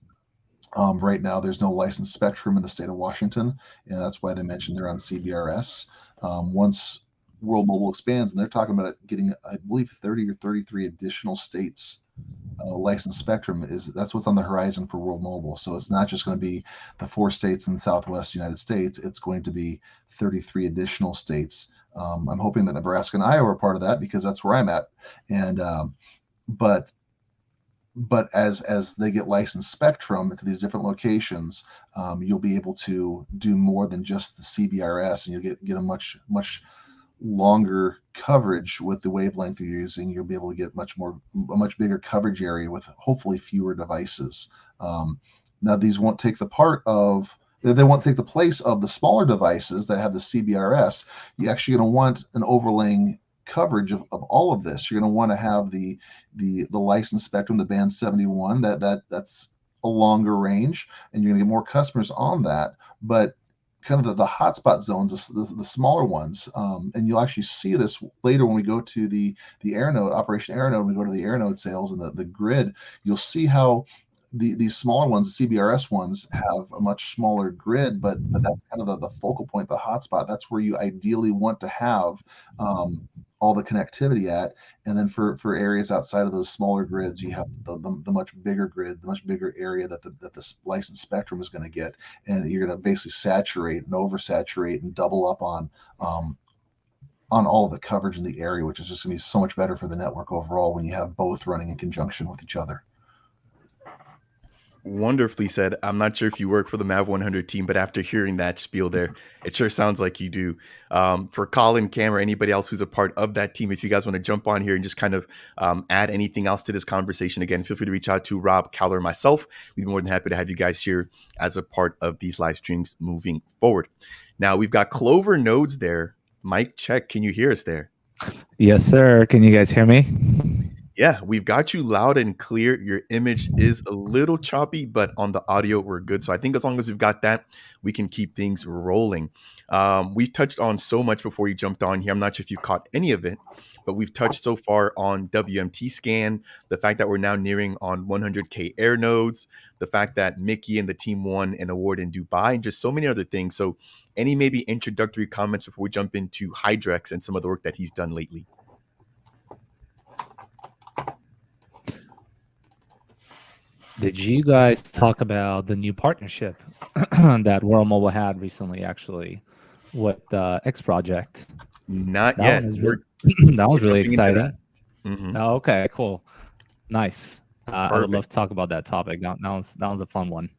Right now, there's no licensed spectrum in the state of Washington, and that's why they mentioned they're on CBRS. Once World Mobile expands, and they're talking about it getting, I believe, 30 or 33 additional states licensed spectrum, that's what's on the horizon for World Mobile. So it's not just going to be the 4 states in the Southwest United States. It's going to be 33 additional states. I'm hoping that Nebraska and Iowa are part of that because that's where I'm at. And but as they get licensed spectrum to these different locations, you'll be able to do more than just the CBRS, and you'll get a much longer coverage with the wavelength you're using. You'll be able to get a much bigger coverage area with hopefully fewer devices. Now these won't take the place of the smaller devices that have the CBRS. You're actually going to want an overlaying coverage of all of this. You're going to want to have the licensed spectrum, the band 71, that's a longer range, and you're going to get more customers on that. But kind of the hotspot zones, the smaller ones, and you'll actually see this later when we go to the Airnode, Operation Airnode. When we go to the Airnode sales and the grid, you'll see how these smaller ones, the CBRS ones, have a much smaller grid, but that's kind of the focal point, the hotspot. That's where you ideally want to have all the connectivity at. And then for areas outside of those smaller grids, you have the much bigger grid, the much bigger area that the licensed spectrum is going to get, and you're going to basically saturate and oversaturate and double up on all of the coverage in the area, which is just going to be so much better for the network overall when you have both running in conjunction with each other. Wonderfully said. I'm not sure if you work for the MAV 100 team, but after hearing that spiel there, it sure sounds like you do. For Colin, Cam, or anybody else who's a part of that team, if you guys want to jump on here and just kind of add anything else to this conversation, again, feel free to reach out to Rob, Cal, or myself. We'd be more than happy to have you guys here as a part of these live streams moving forward. Now, we've got Clover Nodes there. Mike, check. Can you hear us there? Yes, sir. Can you guys hear me? Yeah, we've got you loud and clear. Your image is a little choppy, but on the audio, we're good. So I think as long as we've got that, we can keep things rolling. We've touched on so much before you jumped on here. I'm not sure if you caught any of it, but we've touched so far on WMT scan, the fact that we're now nearing on 100K air nodes, the fact that Mickey and the team won an award in Dubai, and just so many other things. So any maybe introductory comments before we jump into Hydrex and some of the work that he's done lately? Did you guys talk about the new partnership that World Mobile had recently, actually, with X Project? Not That yet. one is We're that was really jumping into that. exciting. Mhm. Oh, okay, cool, nice. I would Perfect. love to talk about that topic. That was a fun one.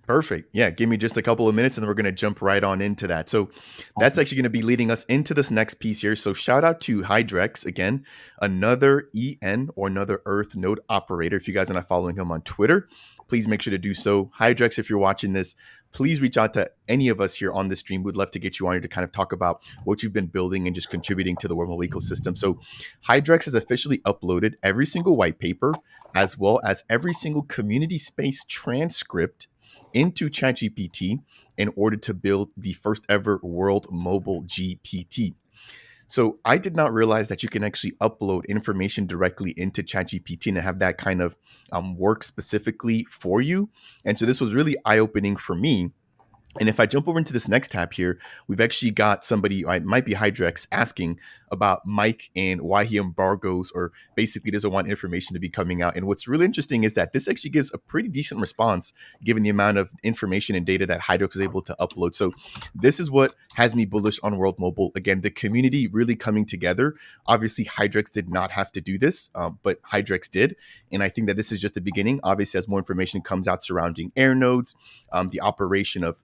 Perfect. Yeah, give me just a couple of minutes and then we're going to jump right on into that. So that's Awesome. actually going to be leading us into this next piece here. So shout out to Hydrex again, another EN or another Earth node operator. If you guys are not following him on Twitter, please make sure to do so. Hydrex, if you're watching this, please reach out to any of us here on the stream. We'd love to get you on here to kind of talk about what you've been building and just contributing to the wormhole ecosystem. So Hydrex has officially uploaded every single white paper as well as every single community space transcript into ChatGPT in order to build the first ever world mobile GPT. So I did not realize that you can actually upload information directly into ChatGPT and have that kind of work specifically for you. And so this was really eye-opening for me. And if I jump over into this next tab here, we've actually got somebody, it might be Hydrex, asking about Mike and why he embargoes or basically doesn't want information to be coming out. And what's really interesting is that this actually gives a pretty decent response given the amount of information and data that Hydrex is able to upload. So this is what has me bullish on World Mobile. Again, the community really coming together. Obviously, Hydrex did not have to do this, but Hydrex did. And I think that this is just the beginning. Obviously, as more information comes out surrounding air nodes, the operation of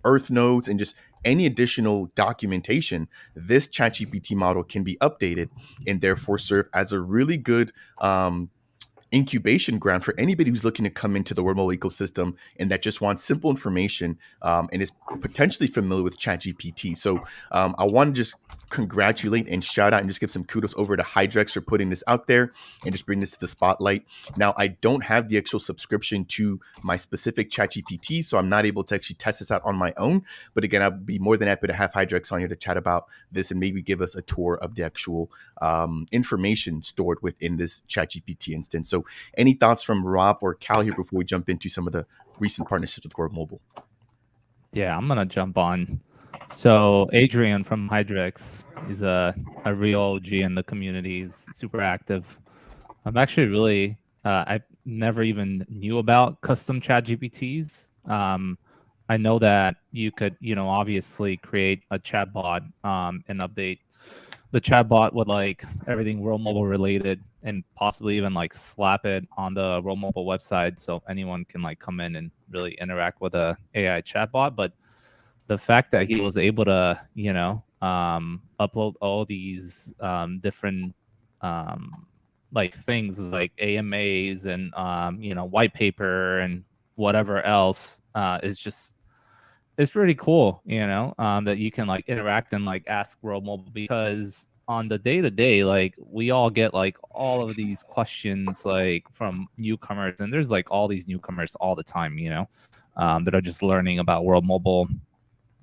Earth nodes, and just any additional documentation, this ChatGPT model can be updated and therefore serve as a really good incubation ground for anybody who's looking to come into the wormhole ecosystem and that just wants simple information and is potentially familiar with ChatGPT. So I want to just congratulate and shout out and just give some kudos over to Hydrex for putting this out there and just bring this to the spotlight. Now, I don't have the actual subscription to my specific ChatGPT, so I'm not able to actually test this out on my own. But again, I'd be more than happy to have Hydrex on here to chat about this and maybe give us a tour of the actual information stored within this ChatGPT instance. So any thoughts from Rob or Cal here before we jump into some of the recent partnerships with World Mobile? Yeah, I'm gonna jump on. So Adrian from Hydrex is a real OG in the community. He's super active. I'm actually really I never even knew about custom chat GPTs. I know that you could, obviously create a chatbot and update the chatbot with like everything World Mobile related and possibly even like slap it on the World Mobile website so anyone can like come in and really interact with a AI chatbot. But the fact that he was able to, upload all these different like things like AMAs and white paper and whatever else is just it's pretty cool, that you can like interact and like ask World Mobile, because on the day to day, like we all get like all of these questions like from newcomers, and there's like all these newcomers all the time, that are just learning about World Mobile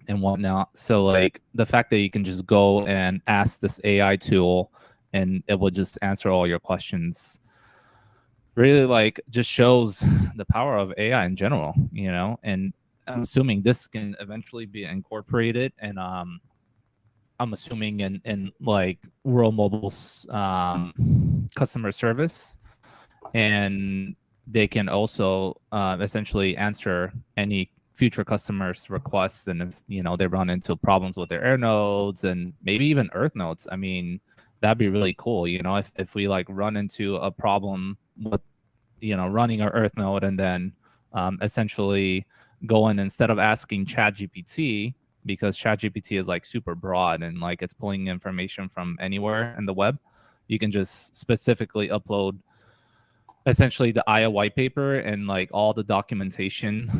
and whatnot. So like the fact that you can just go and ask this AI tool and it will just answer all your questions really like just shows the power of AI in general, and I'm assuming this can eventually be incorporated and I'm assuming in like World Mobile's customer service, and they can also essentially answer any future customers' requests, and if they run into problems with their air nodes and maybe even earth nodes. I mean, that'd be really cool, if we like run into a problem with running our earth node, and then essentially go in, instead of asking ChatGPT, because ChatGPT is like super broad and like it's pulling information from anywhere in the web, you can just specifically upload essentially the IA white paper and like all the documentation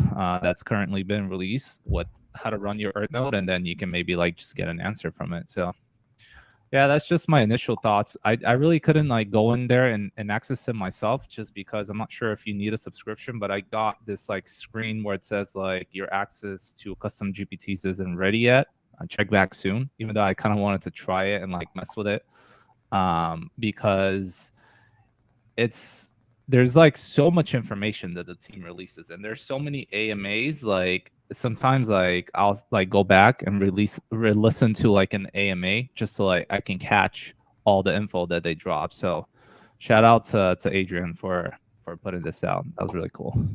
that's currently been released with how to run your Earth node, and then you can maybe like just get an answer from it. So Yeah, that's just my initial thoughts. I really couldn't like go in there and access it myself just because I'm not sure if you need a subscription, but I got this like screen where it says like your access to custom GPTs isn't ready yet. Check back soon, even though I kind of wanted to try it and like mess with it. Because there's like so much information that the team releases, and there's so many AMAs. Like sometimes like I'll like go back and listen to like an AMA just so like I can catch all the info that they drop. So shout out to Adrian for putting this out. That was really cool.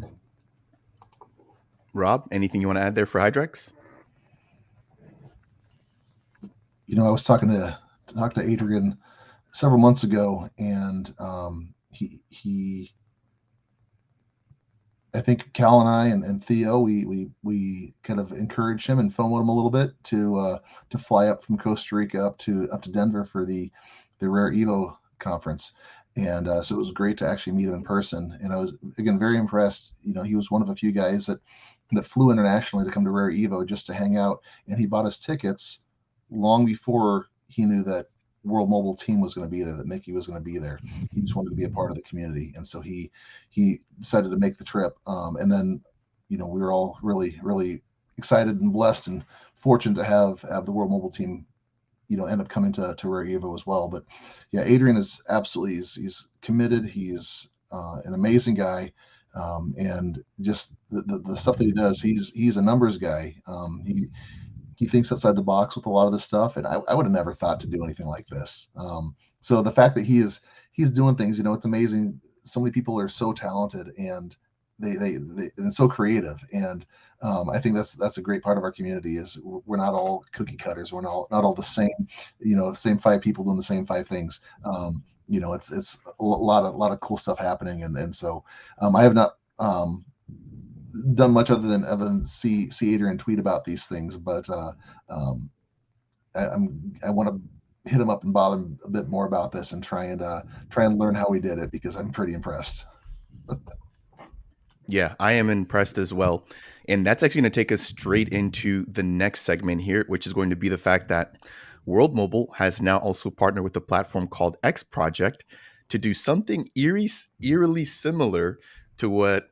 Rob, anything you want to add there for Hydrex? You know, I was talking to Adrian several months ago, and he I think Cal and I and Theo, we kind of encouraged him and FOMOed him a little bit to fly up from Costa Rica up to Denver for the Rare Evo conference, and so it was great to actually meet him in person. And I was again very impressed. You know, he was one of a few guys that flew internationally to come to Rare Evo just to hang out, and he bought his tickets long before he knew that World Mobile Team was going to be there, that Mickey was going to be there. He just wanted to be a part of the community, and so he decided to make the trip. And then, you know, we were all really excited and blessed and fortunate to have the World Mobile Team, you know, end up coming to Rare Evo as well. But yeah, Adrian is absolutely he's committed. He's an amazing guy, and just the stuff that he does. He's a numbers guy. He thinks outside the box with a lot of this stuff, and I would have never thought to do anything like this. So the fact that he's doing things, you know, it's amazing. So many people are so talented and they and so creative, and I think that's a great part of our community is we're not all cookie cutters. We're not all the same, you know, same 5 people doing the same 5 things. You know, it's a lot of cool stuff happening, and so I have not done much other than see Adrian tweet about these things, but I want to hit him up and bother him a bit more about this and try and learn how we did it, because I'm pretty impressed. Yeah, I am impressed as well. And that's actually going to take us straight into the next segment here, which is going to be the fact that World Mobile has now also partnered with a platform called X Project to do something eerily similar to what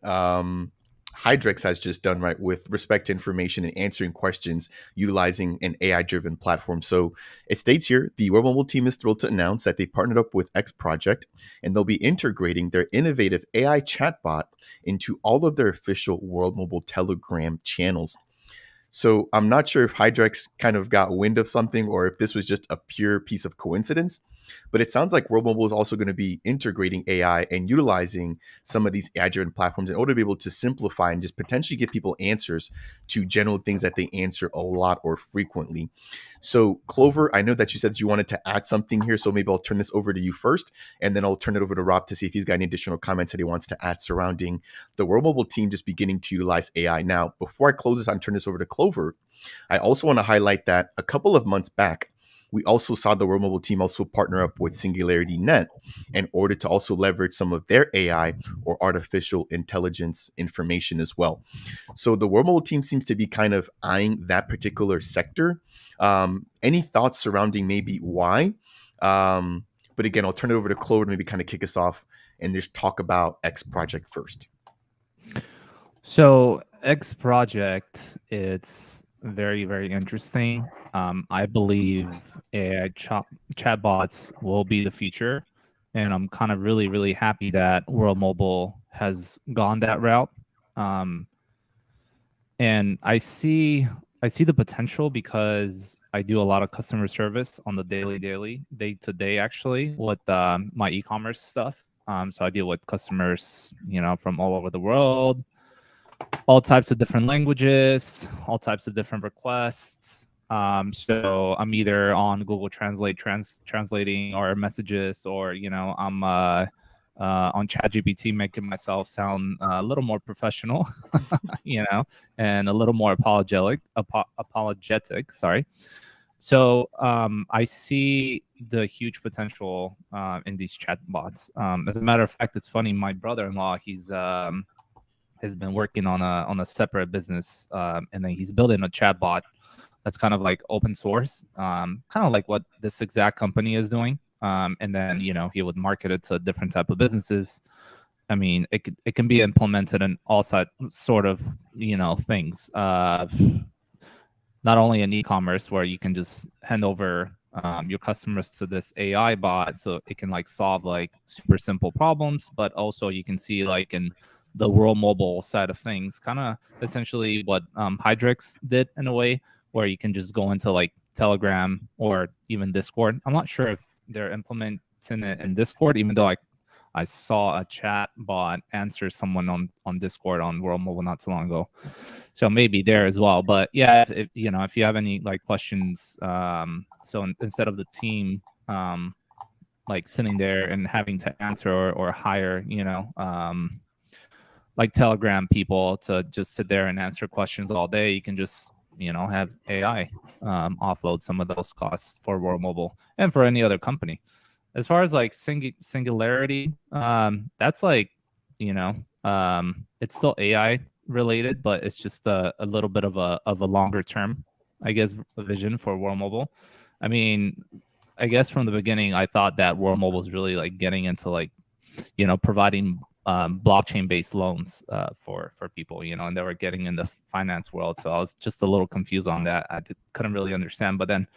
Hydrex has just done, right, with respect to information and answering questions utilizing an AI-driven platform. So it states here, the World Mobile team is thrilled to announce that they partnered up with X Project, and they'll be integrating their innovative AI chatbot into all of their official World Mobile Telegram channels. So I'm not sure if Hydrex kind of got wind of something or if this was just a pure piece of coincidence, but it sounds like World Mobile is also going to be integrating AI and utilizing some of these AI-driven platforms in order to be able to simplify and just potentially give people answers to general things that they answer a lot or frequently. So Clover, I know that you said you wanted to add something here, so maybe I'll turn this over to you first, and then I'll turn it over to Rob to see if he's got any additional comments that he wants to add surrounding the World Mobile team just beginning to utilize AI. Now, before I close this and turn this over to Clover, I also want to highlight that a couple of months back, we also saw the World Mobile team also partner up with Singularity Net in order to also leverage some of their AI or artificial intelligence information as well. So the World Mobile team seems to be kind of eyeing that particular sector. Any thoughts surrounding maybe why? But again, I'll turn it over to Clover to maybe kind of kick us off and just talk about X Project first. So X Project, it's very, very interesting. I believe AI chatbots will be the future, and I'm kind of really, really happy that World Mobile has gone that route. And I see the potential because I do a lot of customer service on the day to day, actually, with my e-commerce stuff. So I deal with customers, you know, from all over the world, all types of different languages, all types of different requests. So I'm either on Google Translate translating or messages, or you know, I'm on ChatGPT making myself sound a little more professional, you know, and a little more apologetic. Sorry. So I see the huge potential in these chatbots. As a matter of fact, it's funny. My brother-in-law, he's has been working on a separate business, and then he's building a chatbot that's kind of like open source, kind of like what this exact company is doing. And then he would market it to different type of businesses. I mean, it can be implemented in all sort of things. Not only in e-commerce where you can just hand over your customers to this AI bot so it can like solve like super simple problems, but also you can see like in the world mobile side of things, kind of essentially what Hydrix did in a way, where you can just go into like Telegram or even Discord. I'm not sure if they're implementing it in Discord, even though I saw a chat bot answer someone on Discord on World Mobile not too long ago. So maybe there as well. But yeah, if if you have any like questions, so instead of the team like sitting there and having to answer or hire, like Telegram people to just sit there and answer questions all day, you can just have AI offload some of those costs for World Mobile and for any other company. As far as like singularity, that's like it's still AI related, but it's just a little bit of a longer term, I guess, vision for World Mobile. I mean, I guess from the beginning, I thought that World Mobile is really like getting into like providing blockchain based loans for people, and they were getting in the finance world. So I was just a little confused on that. Couldn't really understand, but then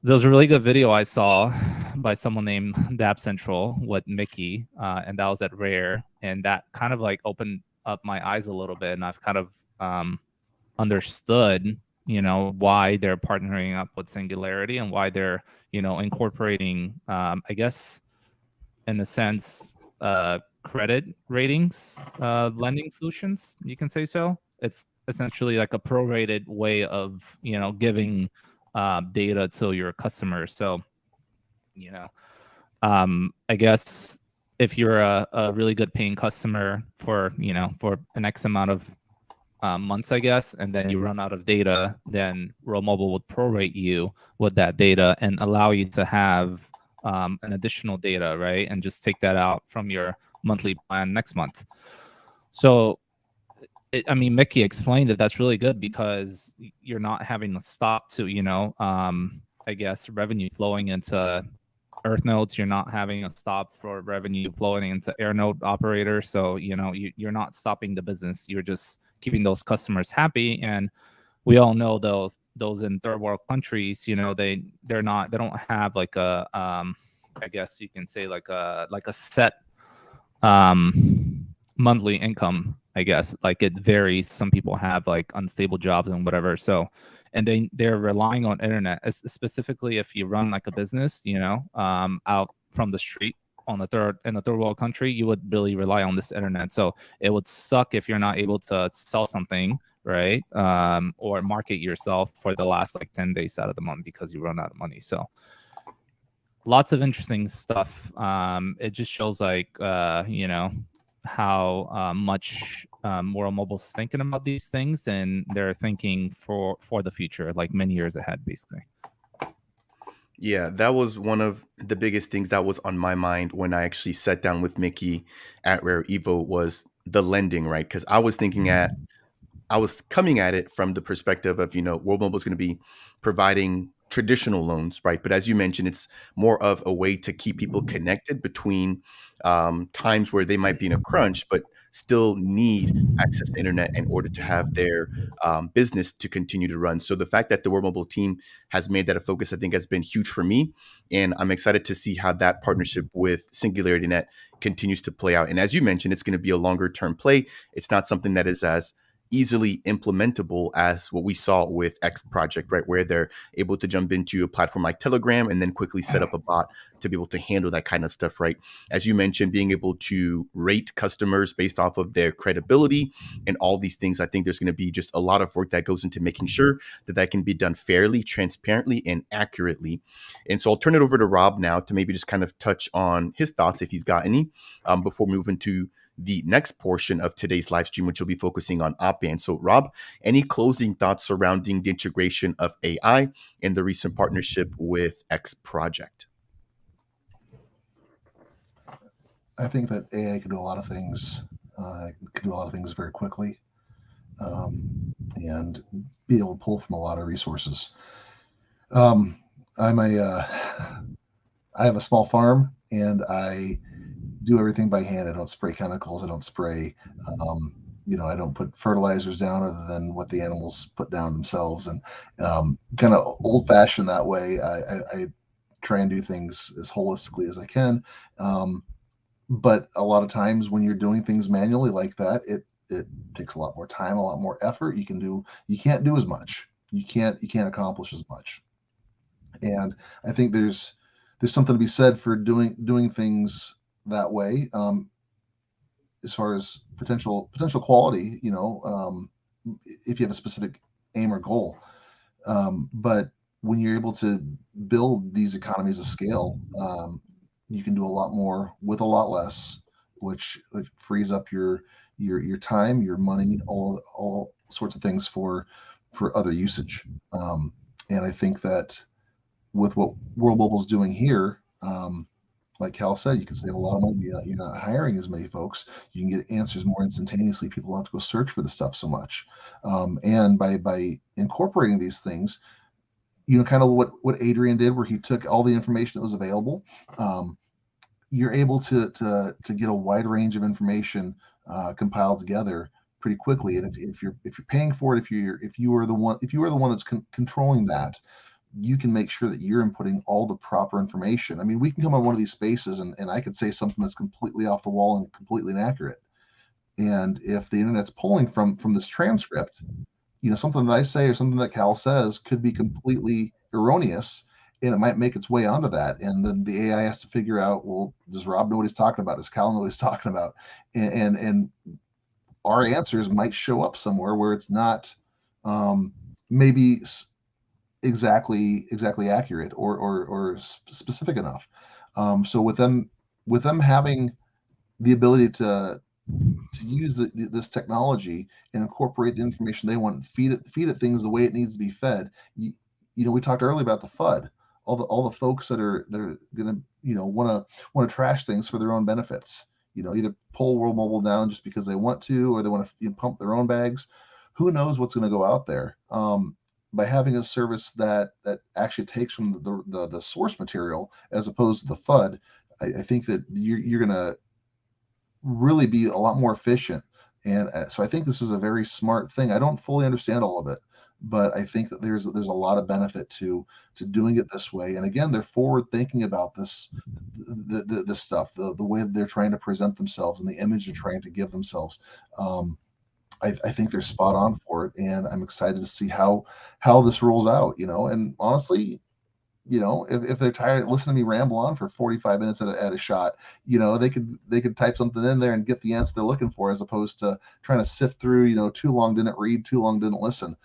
there was a really good video I saw by someone named Dab Central with Mickey, and that was at Rare, and that kind of like opened up my eyes a little bit, and I've kind of understood, why they're partnering up with Singularity and why they're, incorporating, I guess, in a sense, credit ratings, lending solutions. You can say so. It's essentially like a prorated way of, giving data to your customers. So, I guess if you're a really good paying customer for for an X amount of months, I guess, and then you run out of data, then World Mobile would prorate you with that data and allow you to have an additional data, right? And just take that out from your monthly plan next month. So I mean, Mickey explained that that's really good because you're not having to stop to, I guess, revenue flowing into Earthnodes. You're not having a stop for revenue flowing into Airnode operators. So, you're not stopping the business. You're just keeping those customers happy. And we all know those in third world countries, they don't have like a, I guess you can say like a set monthly income. I guess like it varies. Some people have like unstable jobs and whatever. So, and they're relying on internet. Specifically, if you run like a business, out from the street in a third world country, you would really rely on this internet. So it would suck if you're not able to sell something, right? Or market yourself for the last like 10 days out of the month because you run out of money. So lots of interesting stuff. It just shows like how much World Mobile's thinking about these things, and they're thinking for the future, like many years ahead, basically. Yeah, that was one of the biggest things that was on my mind when I actually sat down with Mickey at Rare Evo was the lending, right? Because I was coming at it from the perspective of, World Mobile is going to be providing traditional loans, right? But as you mentioned, it's more of a way to keep people connected between times where they might be in a crunch, but still need access to internet in order to have their business to continue to run. So the fact that the World Mobile team has made that a focus, I think, has been huge for me. And I'm excited to see how that partnership with Singularity Net continues to play out. And as you mentioned, it's going to be a longer term play. It's not something that is as easily implementable as what we saw with X Project, right? Where they're able to jump into a platform like Telegram and then quickly set up a bot to be able to handle that kind of stuff, right? As you mentioned, being able to rate customers based off of their credibility and all these things, I think there's going to be just a lot of work that goes into making sure that that can be done fairly, transparently, and accurately. And so I'll turn it over to Rob now to maybe just kind of touch on his thoughts if he's got any before moving to the next portion of today's live stream, which will be focusing on op-band. So Rob, any closing thoughts surrounding the integration of AI and the recent partnership with X Project? I think that AI can do a lot of things. It can do a lot of things very quickly. and be able to pull from a lot of resources. Um, I'm a I have a small farm, and I do everything by hand. I don't spray chemicals. I don't spray. Um, I don't put fertilizers down other than what the animals put down themselves, and kind of old fashioned that way. I try and do things as holistically as I can. Um, but a lot of times when you're doing things manually like that, it takes a lot more time, a lot more effort. You can't do as much. You can't accomplish as much. And I think there's something to be said for doing things that way. As far as potential quality, if you have a specific aim or goal. But when you're able to build these economies of scale, you can do a lot more with a lot less, which frees up your time, your money, all sorts of things for other usage. And I think that with what World Mobile's doing here, like Cal said, you can save a lot of money. You're not hiring as many folks. You can get answers more instantaneously. People don't have to go search for the stuff so much. And by incorporating these things, kind of what Adrian did, where he took all the information that was available. You're able to get a wide range of information compiled together pretty quickly. And if you're paying for it, if you are the one that's controlling that, you can make sure that you're inputting all the proper information. I mean, we can come on one of these spaces and I could say something that's completely off the wall and completely inaccurate. And if the internet's pulling from this transcript, something that I say or something that Cal says could be completely erroneous, and it might make its way onto that. And then the AI has to figure out, well, does Rob know what he's talking about? Does Cal know what he's talking about? And our answers might show up somewhere where it's not maybe exactly accurate or specific enough. So with them having the ability to use this technology and incorporate the information they want and feed it things the way it needs to be fed. We talked earlier about the FUD, all the folks that are gonna want to trash things for their own benefits. Either pull World Mobile down just because they want to, or they want to pump their own bags. Who knows what's going to go out there? By having a service that actually takes from the source material as opposed to the FUD, I think that you're going to really be a lot more efficient. And so I think this is a very smart thing. I don't fully understand all of it, but I think that there's a lot of benefit to doing it this way. And again, they're forward thinking about this stuff, the way that they're trying to present themselves and the image they're trying to give themselves. I think they're spot on for it, and I'm excited to see how this rolls out. And honestly, if they're tired, listen to me ramble on for 45 minutes at a shot. They could type something in there and get the answer they're looking for, as opposed to trying to sift through. Too long didn't read, too long didn't listen.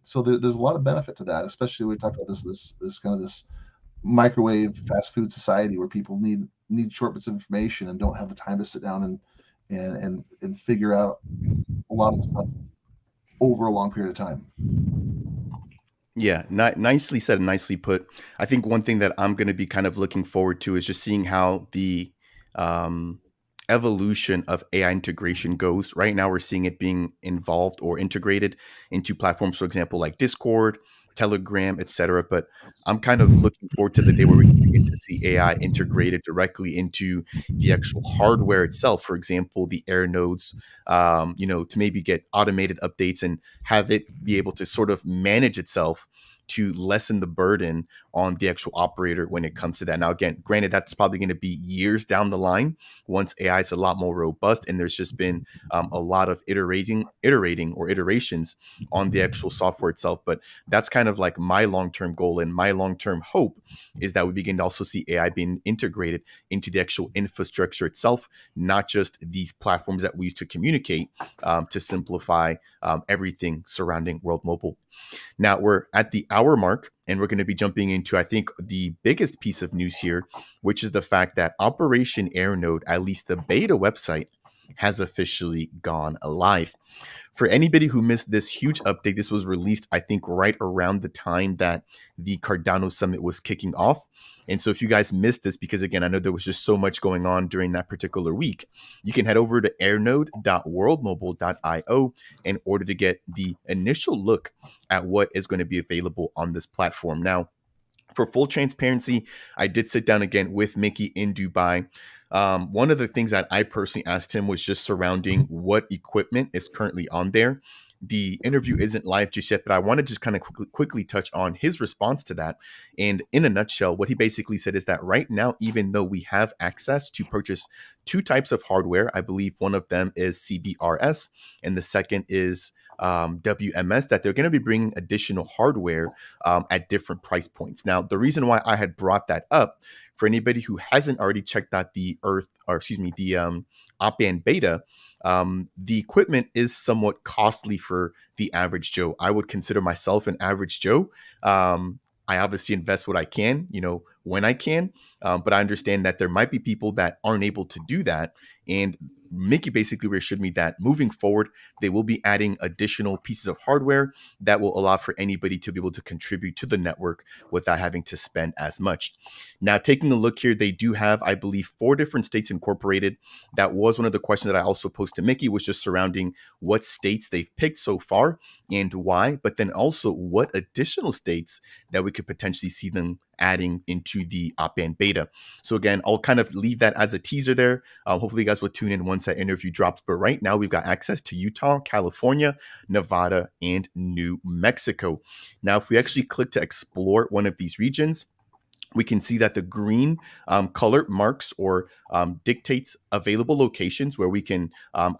So there's a lot of benefit to that, especially when we talk about this kind of this microwave fast food society where people need short bits of information and don't have the time to sit down and figure out a lot of the stuff over a long period of time. Yeah, nicely said and nicely put. I think one thing that I'm going to be kind of looking forward to is just seeing how the um, evolution of AI integration goes. Right now, we're seeing it being involved or integrated into platforms, for example, like Discord, Telegram, etc. But I'm kind of looking forward to the day where we can begin to see AI integrated directly into the actual hardware itself. For example, the Airnodes, to maybe get automated updates and have it be able to sort of manage itself to lessen the burden on the actual operator when it comes to that. Now, again, granted, that's probably going to be years down the line once AI is a lot more robust and there's just been a lot of iterating or iterations on the actual software itself. But that's kind of like my long-term goal, and my long-term hope is that we begin to also see AI being integrated into the actual infrastructure itself, not just these platforms that we use to communicate, to simplify everything surrounding World Mobile. Now we're at the hour mark, and we're going to be jumping into, I think, the biggest piece of news here, which is the fact that Operation Airnode, at least the beta website, has officially gone live. for anybody who missed this huge update, this was released, I think, right around the time that the Cardano Summit was kicking off. And so if you guys missed this, because again, I know there was just so much going on during that particular week, you can head over to airnode.worldmobile.io in order to get the initial look at what is going to be available on this platform. Now, for full transparency, I did sit down again with Mickey in Dubai. One of the things that I personally asked him was just surrounding what equipment is currently on there. The interview isn't live just yet, but I want to just kind of quickly touch on his response to that. And in a nutshell, what he basically said is that right now, even though we have access to purchase two types of hardware, I believe one of them is CBRS and the second is WMS, that they're going to be bringing additional hardware at different price points. Now, the reason why I had brought that up, for anybody who hasn't already checked out the op-amp beta, the equipment is somewhat costly for the average Joe. I would consider myself an average Joe. I obviously invest what I can, when I can, but I understand that there might be people that aren't able to do that. And Mickey basically reassured me that moving forward, they will be adding additional pieces of hardware that will allow for anybody to be able to contribute to the network without having to spend as much. Now, taking a look here, they do have, I believe, 4 different states incorporated. That was one of the questions that I also posed to Mickey, was just surrounding what states they've picked so far and why, but then also what additional states that we could potentially see them adding into the op-amp beta. So again, I'll kind of leave that as a teaser there. Hopefully you guys will tune in once that interview drops. But right now we've got access to Utah, California, Nevada, and New Mexico. Now, if we actually click to explore one of these regions, we can see that the green color marks or dictates available locations where we can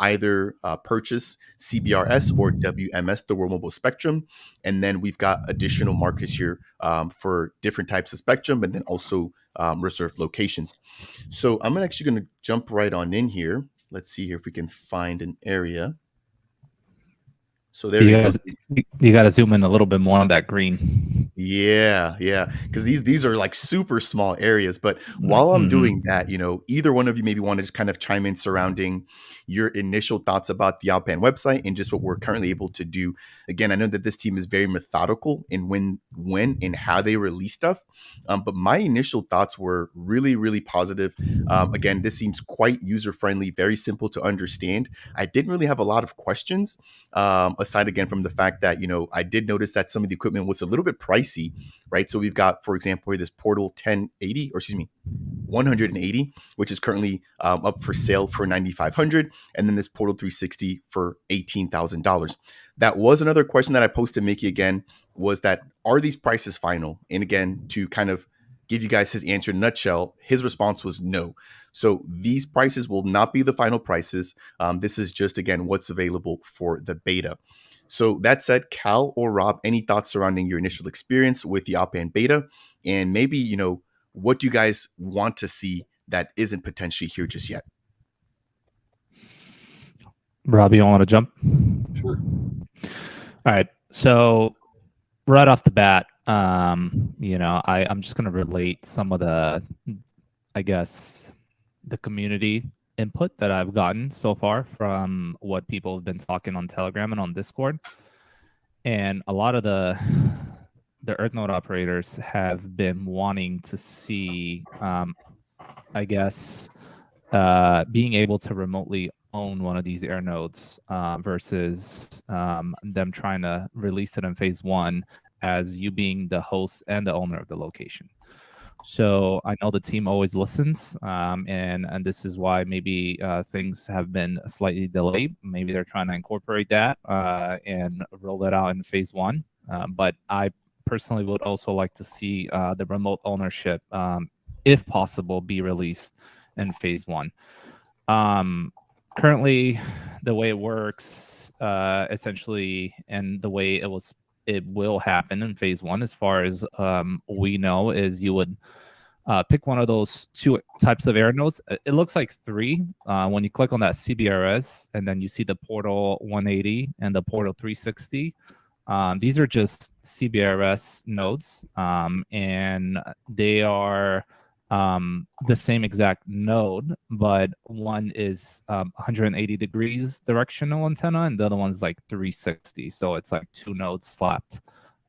either purchase CBRS or WMS, the World Mobile Spectrum. And then we've got additional markers here for different types of spectrum, and then also reserved locations. So I'm actually going to jump right on in here. Let's see here if we can find an area. So there we go. You got to zoom in a little bit more on that green. Yeah, because these are like super small areas. But while I'm doing that, either one of you maybe want to just kind of chime in surrounding your initial thoughts about the Alpan website and just what we're currently able to do. Again, I know that this team is very methodical in when and how they release stuff. But my initial thoughts were really, really positive. Again, this seems quite user-friendly, very simple to understand. I didn't really have a lot of questions, aside again from the fact that, I did notice that some of the equipment was a little bit pricey, right? So we've got, for example, here this Portal 180, which is currently up for sale for $9,500, and then this Portal 360 for $18,000. That was another question that I posed to Mickey again, was that, are these prices final? And again, to kind of give you guys his answer in a nutshell, his response was no. So these prices will not be the final prices. This is just, again, what's available for the beta. So that said, Cal or Rob, any thoughts surrounding your initial experience with the op-amp beta? And maybe, what do you guys want to see that isn't potentially here just yet? Rob, you want to jump? Sure. All right. So right off the bat, I'm just going to relate some of the, I guess, the community input that I've gotten so far from what people have been talking on Telegram and on Discord. And a lot of the Earnode operators have been wanting to see, I guess, being able to remotely own one of these Airnodes versus them trying to release it in phase 1 as you being the host and the owner of the location. So I know the team always listens, and this is why maybe things have been slightly delayed. Maybe they're trying to incorporate that and roll it out in phase 1. But I personally would also like to see the remote ownership, if possible, be released in phase 1. Currently, the way it works, essentially, and the way it will happen in phase 1, as far as we know, is you would pick one of those 2 types of Airnodes. It looks like 3 when you click on that CBRS, and then you see the Portal 180 and the Portal 360. These are just CBRS nodes, and they are the same exact node, but one is 180 degrees directional antenna, and the other one's like 360. So it's like two nodes slapped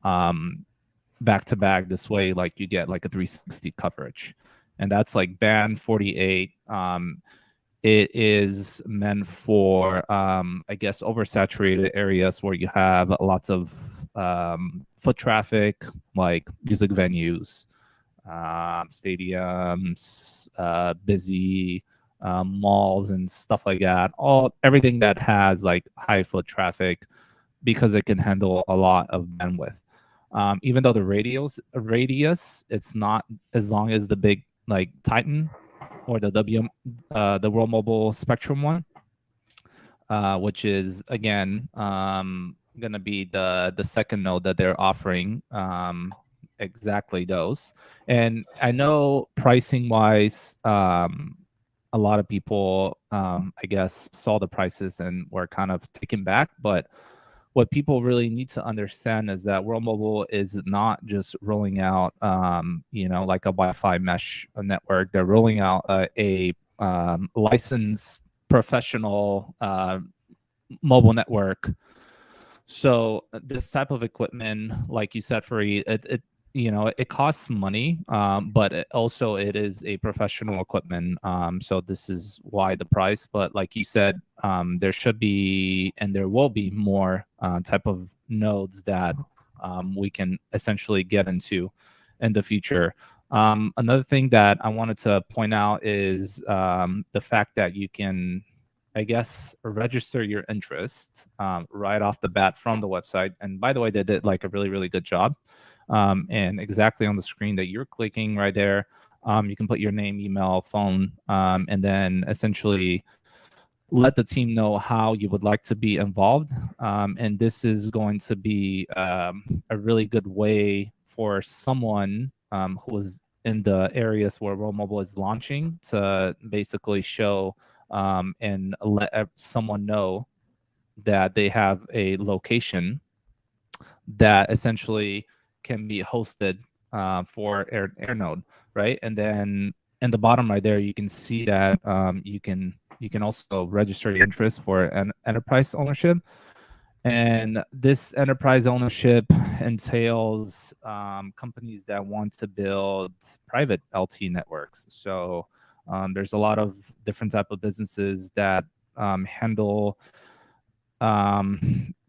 back to back. This way, like you get like a 360 coverage, and that's like band 48. It is meant for, I guess, oversaturated areas where you have lots of foot traffic, like music venues, stadiums, busy malls, and stuff like that. Everything that has like high foot traffic, because it can handle a lot of bandwidth. Even though the radius, it's not as long as the big like Titan or the World Mobile Spectrum one, which is again going to be the second node that they're offering. Exactly those. And I know pricing wise, a lot of people, I guess, saw the prices and were kind of taken back. But what people really need to understand is that World Mobile is not just rolling out, like a Wi-Fi mesh network. They're rolling out a licensed professional mobile network. So this type of equipment, like you said, Fareed, it costs money, but it is a professional equipment. So this is why the price. But like you said, there should be and there will be more type of nodes that we can essentially get into in the future. Another thing that I wanted to point out is the fact that you can, I guess, register your interest right off the bat from the website. And by the way, they did like a really, really good job. And exactly on the screen that you're clicking right there, you can put your name, email, phone, and then essentially let the team know how you would like to be involved. And this is going to be a really good way for someone who is in the areas where World Mobile is launching to basically show and let someone know that they have a location that essentially can be hosted for Airnode, right? And then in the bottom right there, you can see that you can also register your interest for an enterprise ownership. And this enterprise ownership entails companies that want to build private LT networks. So there's a lot of different type of businesses that handle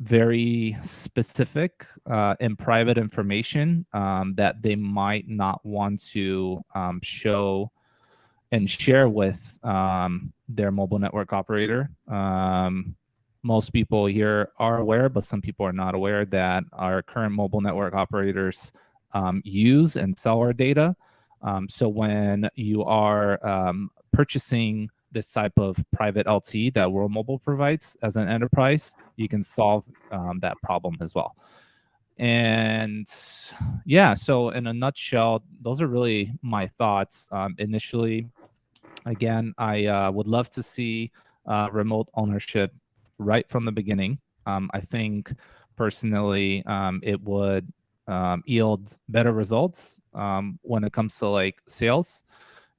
very specific and private information that they might not want to show and share with their mobile network operator. Most people here are aware, but some people are not aware that our current mobile network operators use and sell our data. So when you are purchasing this type of private LTE that World Mobile provides as an enterprise, you can solve that problem as well. And yeah, so in a nutshell, those are really my thoughts. Initially, again, I would love to see remote ownership right from the beginning. I think personally, it would yield better results when it comes to like sales.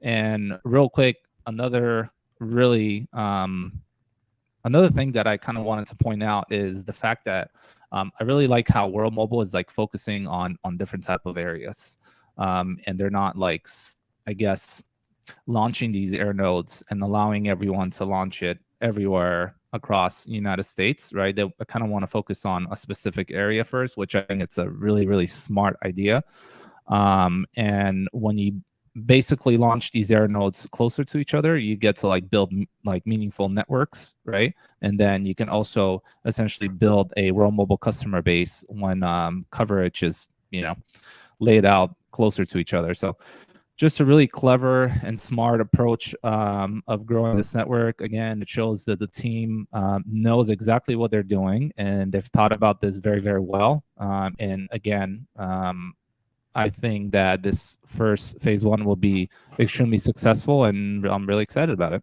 And real quick, another thing that I kind of wanted to point out is the fact that I really like how World Mobile is like focusing on different type of areas, and they're not like, I guess, launching these air nodes and allowing everyone to launch it everywhere across the United States, right? They kind of want to focus on a specific area first, which I think it's a really, really smart idea. And when you basically launch these air nodes closer to each other, you get to like build like meaningful networks, right? And then you can also essentially build a World Mobile customer base when coverage is laid out closer to each other. So just a really clever and smart approach of growing this network. Again, it shows that the team knows exactly what they're doing, and they've thought about this very, very well. And again, I think that this first phase one will be extremely successful, and I'm really excited about it.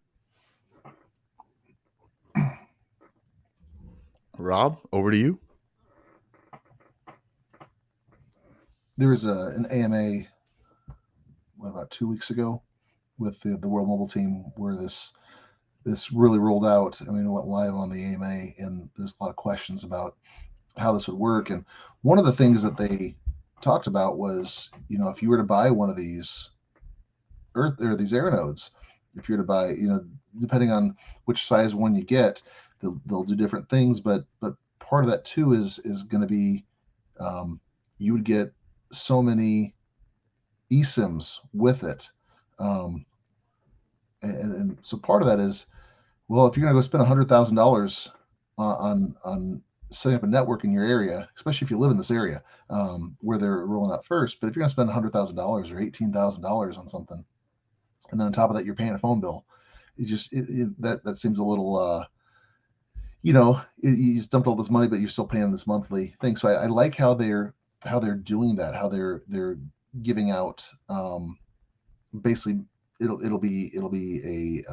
Rob, over to you. There was an AMA about 2 weeks ago with the World Mobile team, where this really rolled out. I mean, it went live on the AMA, and there's a lot of questions about how this would work. And one of the things that they talked about was, if you were to buy one of these Earth or these Airnodes, if you're to buy, depending on which size one you get, they'll do different things. But part of that too is going to be, you would get so many eSIMs with it. And so part of that is, well, if you're going to go spend $100,000 on setting up a network in your area, especially if you live in this area where they're rolling out first, but if you're going to spend $100,000 or $18,000 on something, and then on top of that you're paying a phone bill, that seems a little you just dumped all this money, but you're still paying this monthly thing. So I like how they're doing that, how they're giving out basically it'll be a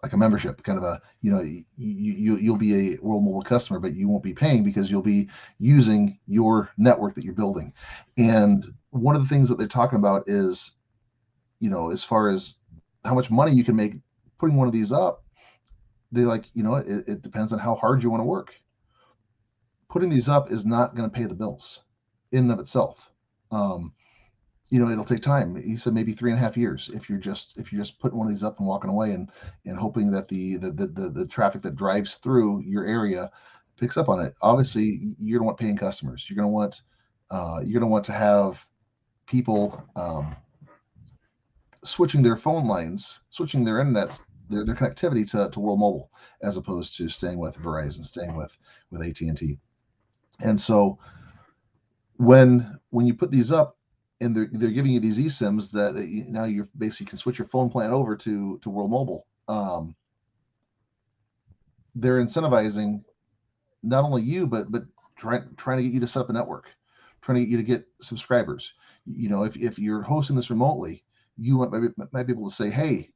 like a membership, kind of a, you'll be a World Mobile customer, but you won't be paying because you'll be using your network that you're building. And one of the things that they're talking about is, as far as how much money you can make putting one of these up, they like, it depends on how hard you want to work. Putting these up is not going to pay the bills in and of itself. It'll take time. He said maybe 3.5 years if you're just putting one of these up and walking away and hoping that the traffic that drives through your area picks up on it. Obviously, you're gonna want paying customers. You're gonna want to have people switching their phone lines, switching their internets, their connectivity to World Mobile, as opposed to staying with Verizon, staying with AT&T. And so when you put these up, and they're giving you these eSIMs that now you're basically can switch your phone plan over to World Mobile. They're incentivizing not only you, but trying to get you to set up a network, trying to get you to get subscribers. If you're hosting this remotely, you might be able to say, hey,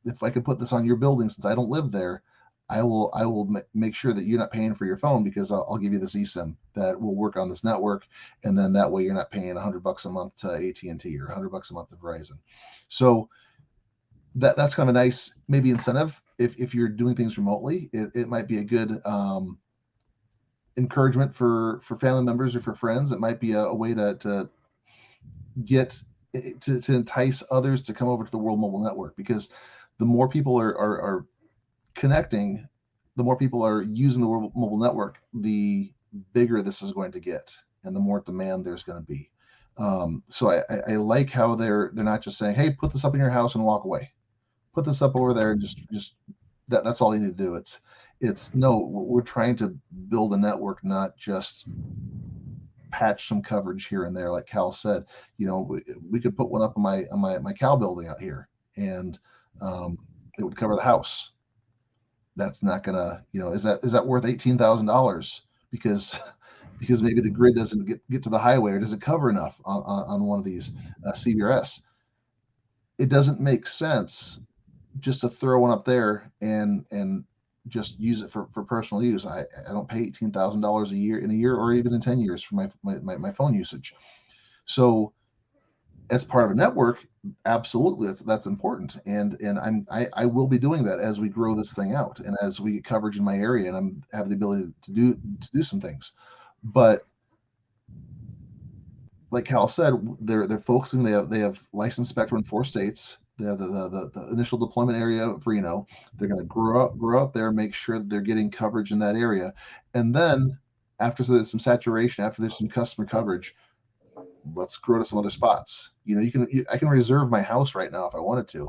if I could put this on your building, since I don't live there, I will make sure that you're not paying for your phone, because I'll give you this eSIM that will work on this network, and then that way you're not paying $100 a month to AT&T or $100 a month to Verizon. So that's kind of a nice maybe incentive if you're doing things remotely. It might be a good encouragement for family members or for friends. It might be a way to get to entice others to come over to the World Mobile Network, because the more people are connecting, the more people are using the World Mobile Network, the bigger this is going to get, and the more demand there's going to be. So I like how they're not just saying, hey, put this up in your house and walk away. Put this up over there and just that's all you need to do. It's no, we're trying to build a network, not just patch some coverage here and there. Like Cal said, we could put one up on my Cal building out here, and it would cover the house. That's not gonna, is that worth $18,000 because maybe the grid doesn't get to the highway, or doesn't cover enough on one of these CBRS. It doesn't make sense just to throw one up there and just use it for personal use. I don't pay $18,000 a year, or even in 10 years for my phone usage. So as part of a network, absolutely, that's important, and I will be doing that as we grow this thing out, and as we get coverage in my area, and I have the ability to do some things. But like Cal said, they're focusing. They have licensed spectrum in 4 states. They have the initial deployment area of Reno. They're going to grow out there, make sure that they're getting coverage in that area, and then after there's some saturation, after there's some customer coverage, let's grow to some other spots. I can reserve my house right now if I wanted to.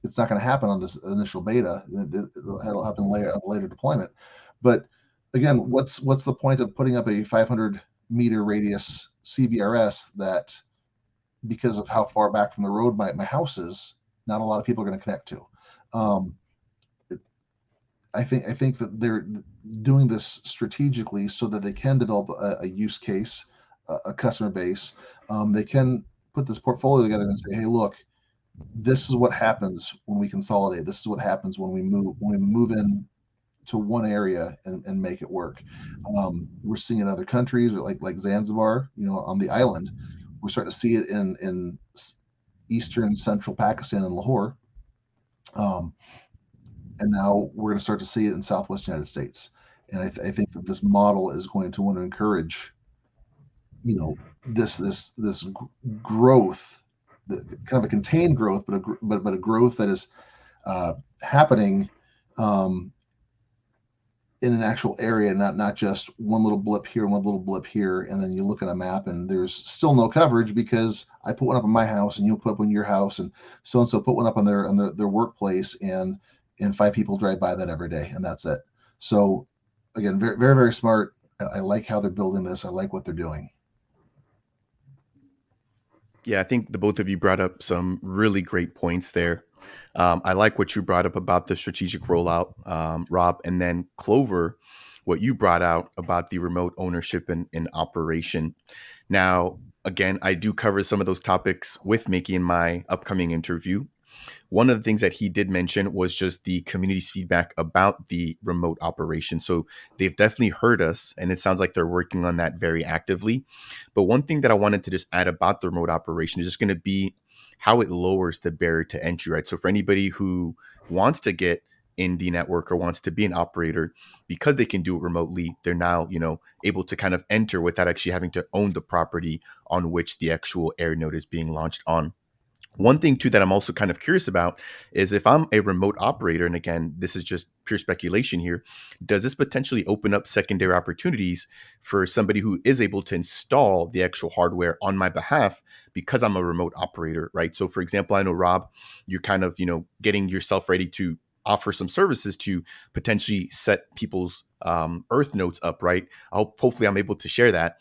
It's not going to happen on this initial beta. It'll happen later deployment. But again, what's the point of putting up a 500 meter radius CBRS that, because of how far back from the road my house is, not a lot of people are going to connect to? I think that they're doing this strategically so that they can develop a use case, a customer base. They can put this portfolio together and say, hey, look, this is what happens when we consolidate. This is what happens when we move in to one area and make it work. We're seeing in other countries, like Zanzibar, on the island, we're starting to see it in eastern central Pakistan and Lahore. And now we're going to start to see it in Southwest United States. And I think that this model is going to want to encourage, this growth, kind of a contained growth, but a growth that is happening in an actual area, not just one little blip here, one little blip here, and then you look at a map and there's still no coverage because I put one up in my house and you put up in your house, and so put one up on their workplace, and 5 people drive by that every day, and that's it. So again, very, very, very smart. I like how they're building this. I like what they're doing. Yeah, I think the both of you brought up some really great points there. I like what you brought up about the strategic rollout, Rob, and then Clover, what you brought out about the remote ownership and operation. Now, again, I do cover some of those topics with Mickey in my upcoming interview. One of the things that he did mention was just the community's feedback about the remote operation. So they've definitely heard us, and it sounds like they're working on that very actively. But one thing that I wanted to just add about the remote operation is just going to be how it lowers the barrier to entry, right? So for anybody who wants to get in the network or wants to be an operator, because they can do it remotely, they're now, able to kind of enter without actually having to own the property on which the actual Airnode is being launched on. One thing too that I'm also kind of curious about is if I'm a remote operator, and again, this is just pure speculation here, does this potentially open up secondary opportunities for somebody who is able to install the actual hardware on my behalf because I'm a remote operator, right? So for example, I know, Rob, you're kind of, getting yourself ready to offer some services to potentially set people's earth nodes up, right? Hopefully I'm able to share that.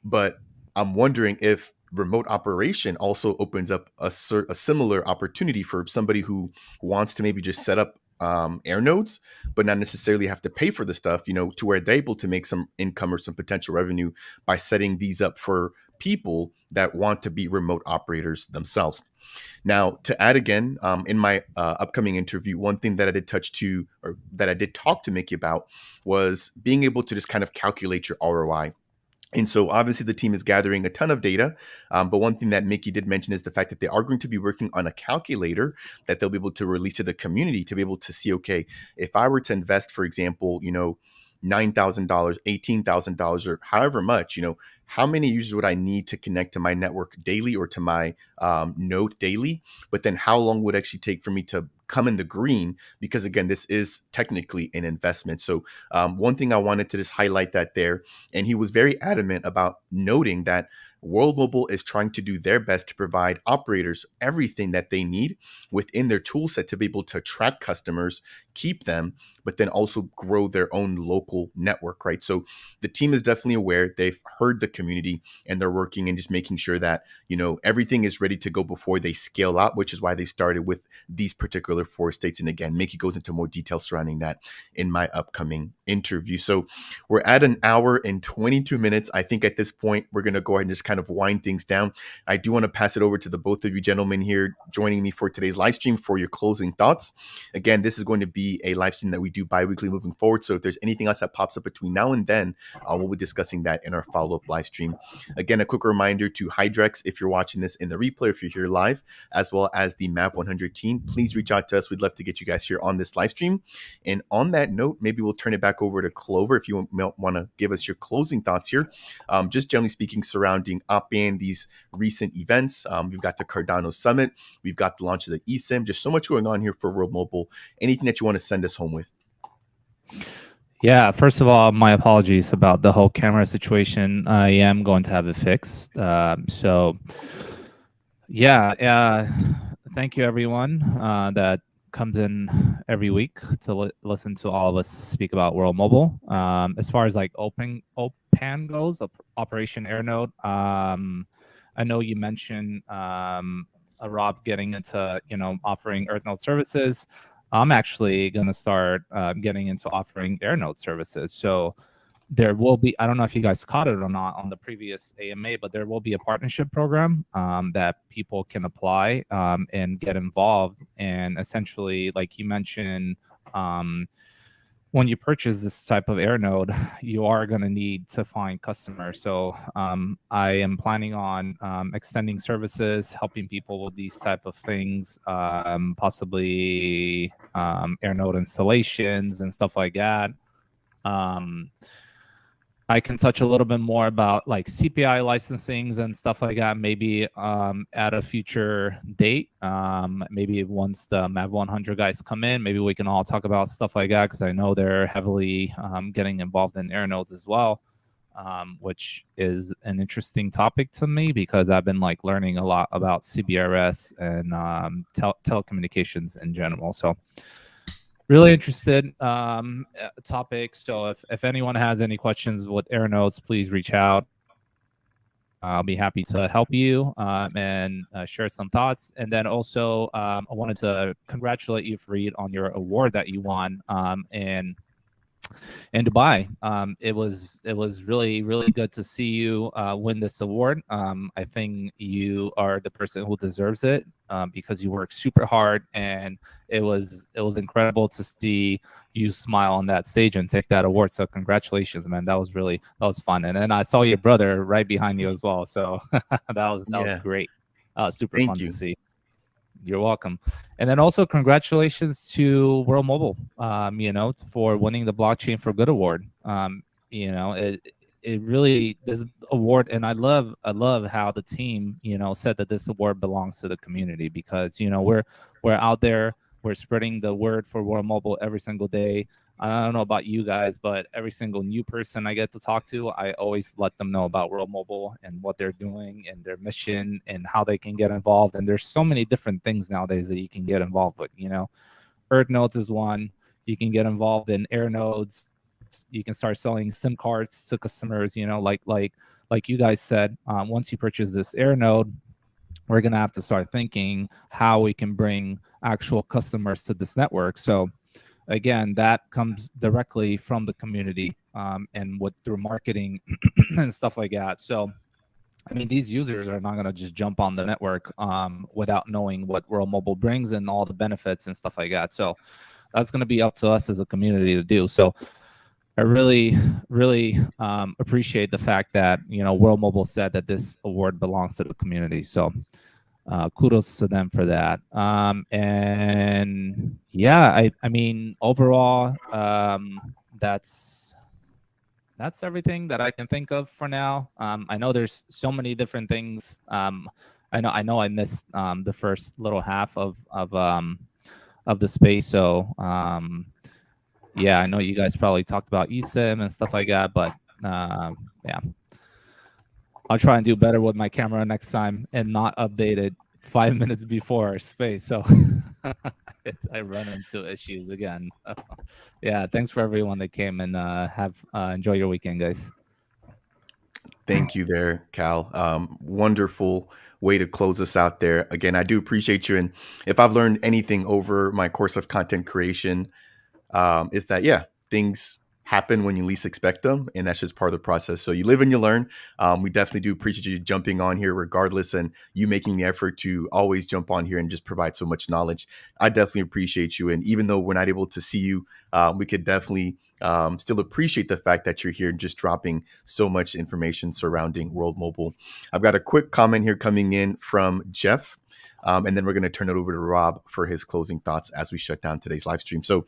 But I'm wondering if remote operation also opens up a similar opportunity for somebody who wants to maybe just set up air nodes, but not necessarily have to pay for the stuff, to where they're able to make some income or some potential revenue by setting these up for people that want to be remote operators themselves. Now, to add again, in my upcoming interview, one thing that I did that I did talk to Mickey about was being able to just kind of calculate your ROI. And so obviously the team is gathering a ton of data. But one thing that Mickey did mention is the fact that they are going to be working on a calculator that they'll be able to release to the community to be able to see, okay, if I were to invest, for example, $9,000, $18,000, or however much, how many users would I need to connect to my network daily or to my node daily? But then how long would it actually take for me to come in the green? Because again, this is technically an investment. So one thing I wanted to just highlight that there, and he was very adamant about noting that World Mobile is trying to do their best to provide operators everything that they need within their tool set to be able to attract customers, keep them, but then also grow their own local network, right? So the team is definitely aware. They've heard the community and they're working and just making sure that, everything is ready to go before they scale out, which is why they started with these particular 4 states. And again, Mickey goes into more detail surrounding that in my upcoming interview. So we're at an hour and 22 minutes. I think at this point, we're going to go ahead and just kind of wind things down. I do want to pass it over to the both of you gentlemen here joining me for today's live stream for your closing thoughts. Again, this is going to be a live stream that we do bi-weekly moving forward. So if there's anything else that pops up between now and then, we'll be discussing that in our follow-up live stream. Again, a quick reminder to Hydrex, if you're watching this in the replay, if you're here live, as well as the MAV 100 team, please reach out to us. We'd love to get you guys here on this live stream. And on that note, maybe we'll turn it back over to Clover if you want to give us your closing thoughts here. Just generally speaking, surrounding Oppan, these recent events. We've got the Cardano Summit. We've got the launch of the eSIM. Just so much going on here for World Mobile. Anything that you want to send us home with? Yeah, first of all, my apologies about the whole camera situation. I am going to have it fixed. Thank you everyone that comes in every week to listen to all of us speak about World Mobile. As far as like OPAN goes, Operation Airnode, I know you mentioned Rob getting into offering EarthNode services. I'm actually going to start getting into offering Airnode services. So there will be, I don't know if you guys caught it or not on the previous AMA, but there will be a partnership program that people can apply and get involved. And essentially, like you mentioned, one when you purchase this type of Airnode, you are going to need to find customers. So I am planning on extending services, helping people with these type of things, possibly Airnode installations and stuff like that. I can touch a little bit more about like CPI licensings and stuff like that, maybe at a future date. Maybe once the MAV 100 guys come in, maybe we can all talk about stuff like that, because I know they're heavily getting involved in Airnodes as well, which is an interesting topic to me because I've been like learning a lot about CBRS and telecommunications in general. So really interested topic. So if anyone has any questions with Airnodes, please reach out. I'll be happy to help you and share some thoughts. And then also, I wanted to congratulate you, Fareed, on your award that you won in Dubai. It was really good to see you win this award. I think you are the person who deserves it because you work super hard, and it was incredible to see you smile on that stage and take that award. So congratulations, man. That was fun. And then I saw your brother right behind you as well. So that was great. Super Thank fun you. to see. You're welcome. And then also congratulations to World Mobile, for winning the Blockchain for Good award. It really, this award, and I love how the team, said that this award belongs to the community, because, we're out there, we're spreading the word for World Mobile every single day. I don't know about you guys, but every single new person I get to talk to, I always let them know about World Mobile and what they're doing and their mission and how they can get involved. And there's so many different things nowadays that you can get involved with. Earthnodes is one. You can get involved in Airnodes. You can start selling SIM cards to customers. Like you guys said, once you purchase this Airnode, we're gonna have to start thinking how we can bring actual customers to this network. So again, that comes directly from the community and through marketing and stuff like that. So, I mean, these users are not going to just jump on the network without knowing what World Mobile brings and all the benefits and stuff like that. So that's going to be up to us as a community to do. So I really appreciate the fact that, World Mobile said that this award belongs to the community. So kudos to them for that. And yeah, I mean, overall, that's everything that I can think of for now. I know there's so many different things. I know I missed the first little half of the space. So yeah, I know you guys probably talked about eSIM and stuff like that, but yeah. I'll try and do better with my camera next time and not update it 5 minutes before space. So I run into issues again. Yeah, thanks for everyone that came, and enjoy your weekend, guys. Thank you there, Cal. Wonderful way to close us out there. Again, I do appreciate you. And if I've learned anything over my course of content creation, is that, yeah, things happen when you least expect them, and that's just part of the process. So you live and you learn. We definitely do appreciate you jumping on here regardless, and you making the effort to always jump on here and just provide so much knowledge. I definitely appreciate you. And even though we're not able to see you, we could definitely still appreciate the fact that you're here and just dropping so much information surrounding World Mobile. I've got a quick comment here coming in from Jeff. And then we're going to turn it over to Rob for his closing thoughts as we shut down today's live stream. So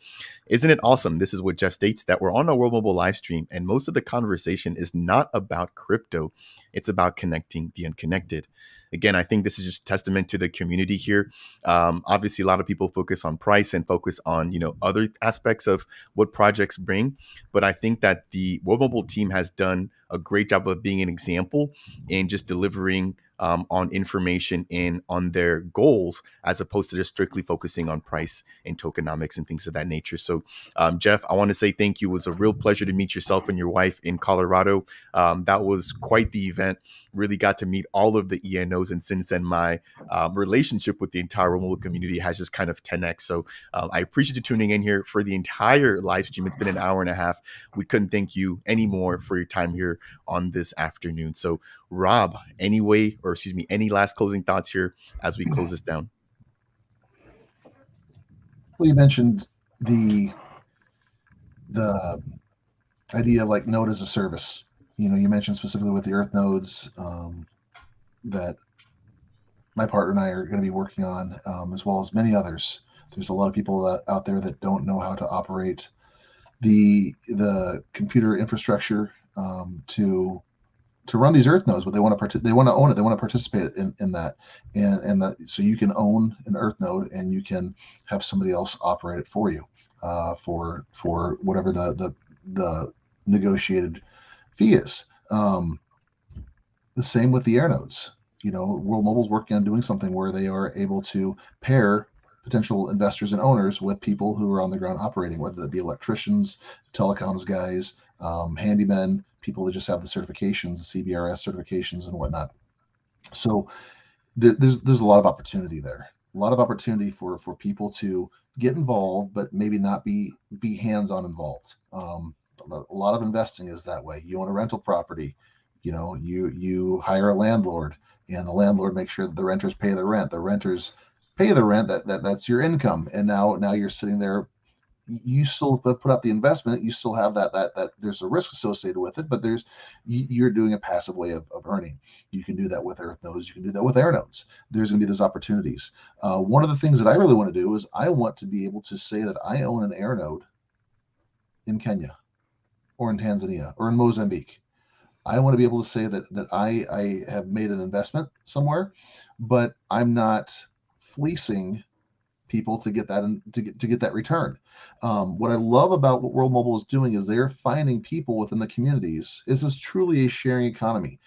isn't it awesome? This is what Jeff states, that we're on a World Mobile live stream, and most of the conversation is not about crypto. It's about connecting the unconnected. Again, I think this is just testament to the community here. Obviously, a lot of people focus on price and focus on, other aspects of what projects bring. But I think that the World Mobile team has done a great job of being an example in just delivering on information and on their goals, as opposed to just strictly focusing on price and tokenomics and things of that nature. So, Jeff, I want to say thank you. It was a real pleasure to meet yourself and your wife in Colorado. That was quite the event. Really got to meet all of the ENOs. And since then, my relationship with the entire Mobile community has just kind of 10x. So I appreciate you tuning in here for the entire live stream. It's been an hour and a half. We couldn't thank you anymore for your time here on this afternoon. So Rob, any last closing thoughts here as we close this down? Well, you mentioned the the idea of like node as a service. You mentioned specifically with the Earth nodes that my partner and I are going to be working on, as well as many others. There's a lot of people out there that don't know how to operate the computer infrastructure to run these Earth nodes, but they want to own it. They want to participate in that, so you can own an Earth node and you can have somebody else operate it for you for whatever the negotiated fee is. The same with the Airnodes. World Mobile's working on doing something where they are able to pair potential investors and owners with people who are on the ground operating, whether that be electricians, telecoms guys, handymen, people that just have the certifications, the CBRS certifications and whatnot. So there's a lot of opportunity there. A lot of opportunity for people to get involved, but maybe not be hands-on involved. A lot of investing is that way. You own a rental property, you hire a landlord, and the landlord makes sure that the renters pay the rent. The renters pay the rent. That's your income. And now you're sitting there. You still put out the investment. You still have that there's a risk associated with it, but you're doing a passive way of earning. You can do that with Earth nodes. You can do that with Air nodes. There's going to be those opportunities. One of the things that I really want to do is I want to be able to say that I own an Air node in Kenya or in Tanzania or in Mozambique. I want to be able to say that I have made an investment somewhere, but I'm not fleecing people to get that to get that return. What I love about what World Mobile is doing is they're finding people within the communities. This is truly a sharing economy.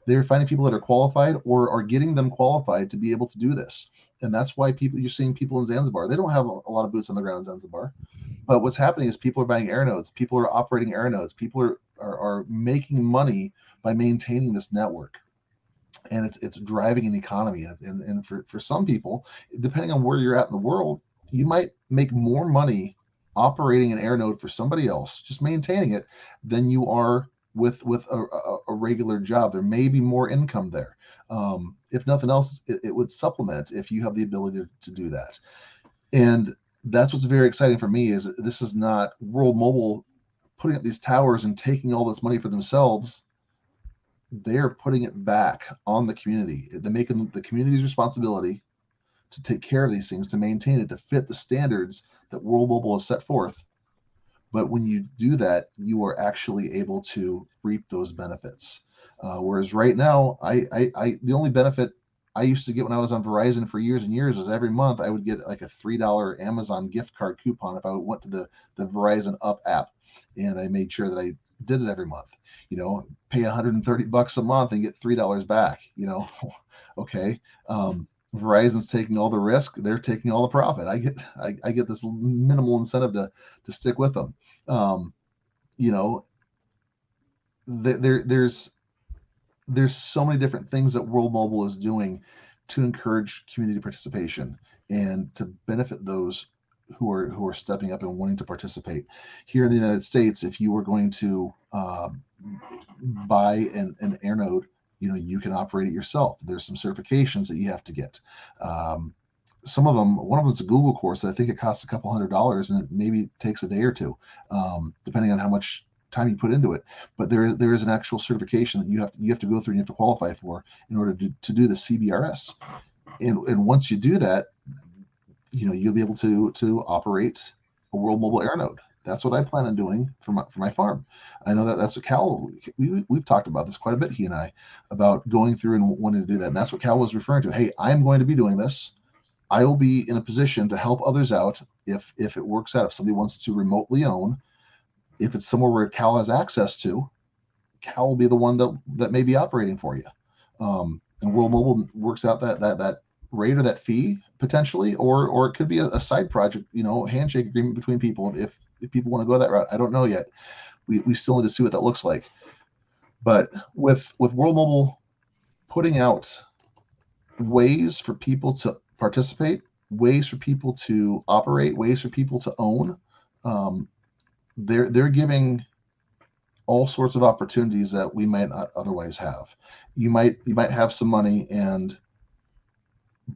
They're finding people that are qualified or are getting them qualified to be able to do this. And that's why you're seeing people in Zanzibar. They don't have a lot of boots on the ground in Zanzibar. But what's happening is people are buying Air nodes. People are operating Air nodes. People are making money by maintaining this network. And it's driving an economy. And for some people, depending on where you're at in the world, you might make more money operating an Air node for somebody else, just maintaining it, than you are with a regular job. There may be more income there. If nothing else, it would supplement if you have the ability to do that. And that's what's very exciting for me is this is not World Mobile putting up these towers and taking all this money for themselves. They're putting it back on the community. They're making the community's responsibility to take care of these things, to maintain it, to fit the standards that World Mobile has set forth. But when you do that, you are actually able to reap those benefits. Whereas right now, the only benefit I used to get when I was on Verizon for years and years was every month I would get like a $3 Amazon gift card coupon if I went to the Verizon Up app, and I made sure that I did it every month. Pay $130 a month and get $3 back. Okay. Verizon's taking all the risk; they're taking all the profit. I get this minimal incentive to stick with them. There's so many different things that World Mobile is doing to encourage community participation and to benefit those who are stepping up and wanting to participate. Here in the United States, if you were going to buy an Airnode, you can operate it yourself. There's some certifications that you have to get. Some of them, one of them is a Google course. I think it costs a couple $100, and it maybe takes a day or two, depending on how much time you put into it. But there is an actual certification that you have to go through and you have to qualify for in order to do the CBRS. And once you do that, you'll be able to operate a World Mobile Airnode. That's what I plan on doing for my farm. I know that's what Cal, we've talked about this quite a bit, he and I, about going through and wanting to do that. And that's what Cal was referring to. Hey, I'm going to be doing this. I will be in a position to help others out if it works out. If somebody wants to remotely own, if it's somewhere where Cal has access to, Cal will be the one that may be operating for you. And World Mobile works out that rate or that fee potentially, or it could be a side project, handshake agreement between people. If people want to go that route, I don't know yet. We still need to see what that looks like. But with World Mobile putting out ways for people to participate, ways for people to operate, ways for people to own, they're giving all sorts of opportunities that we might not otherwise have. You might have some money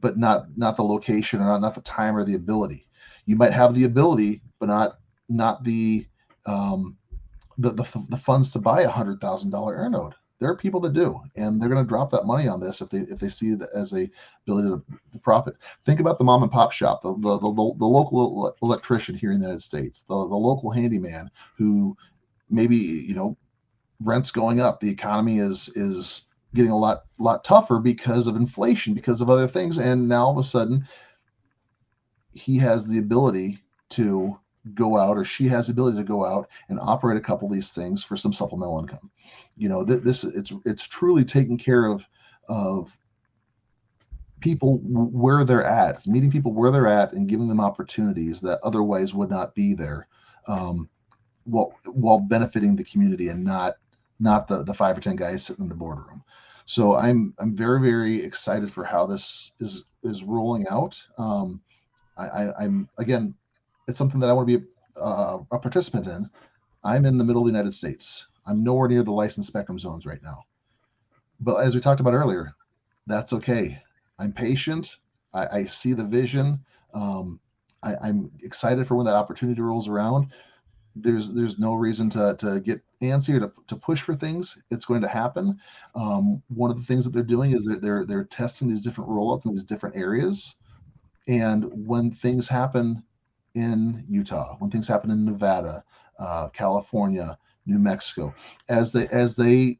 but not the location or not the time or the ability. You might have the ability, but not the the funds to buy $100,000 Airnode. There are people that do, and they're going to drop that money on this if they see it as a ability to profit. Think about the mom and pop shop, the local electrician here in the United States, the local handyman who maybe rent's going up. The economy is getting a lot tougher because of inflation, because of other things, and now all of a sudden he has the ability to go out, or she has the ability to go out and operate a couple of these things for some supplemental income. It's truly taking care of people where they're at, meeting people where they're at, and giving them opportunities that otherwise would not be there, while benefiting the community and not the 5 or 10 guys sitting in the boardroom. So I'm very, very excited for how this is rolling out. I'm again, it's something that I want to be a participant in. I'm in the middle of the United States. I'm nowhere near the licensed spectrum zones right now. But as we talked about earlier, that's okay. I'm patient. I see the vision. I'm excited for when that opportunity rolls around. There's no reason to get antsy or to push for things. It's going to happen. One of the things that they're doing is they're testing these different rollouts in these different areas. And when things happen in Utah, when things happen in Nevada, California, New Mexico, as they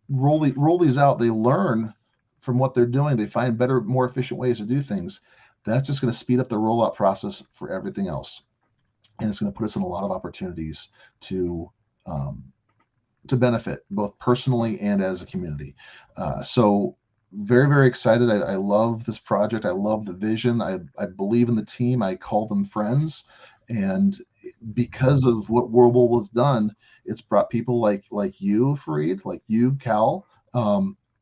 roll these out, they learn from what they're doing. They find better, more efficient ways to do things. That's just going to speed up the rollout process for everything else, and it's going to put us in a lot of opportunities to benefit both personally and as a community. So very, very excited. I love this project. I love the vision. I believe in the team. I call them friends. And because of what World Mobile has done, it's brought people like you, Fareed, like you, Cal,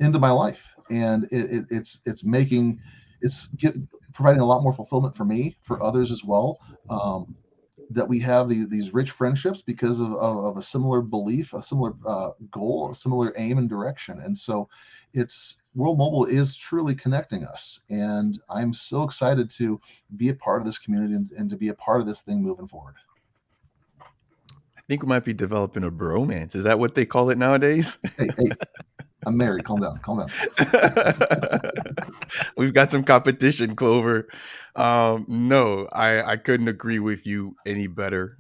into my life. And it's providing a lot more fulfillment for me, for others as well. That we have these rich friendships because of a similar belief, a similar goal, a similar aim and direction. And so it's World Mobile is truly connecting us. And I'm so excited to be a part of this community and to be a part of this thing moving forward. I think we might be developing a bromance. Is that what they call it nowadays? Hey, I'm married. Calm down. We've got some competition, Clover. No, I couldn't agree with you any better.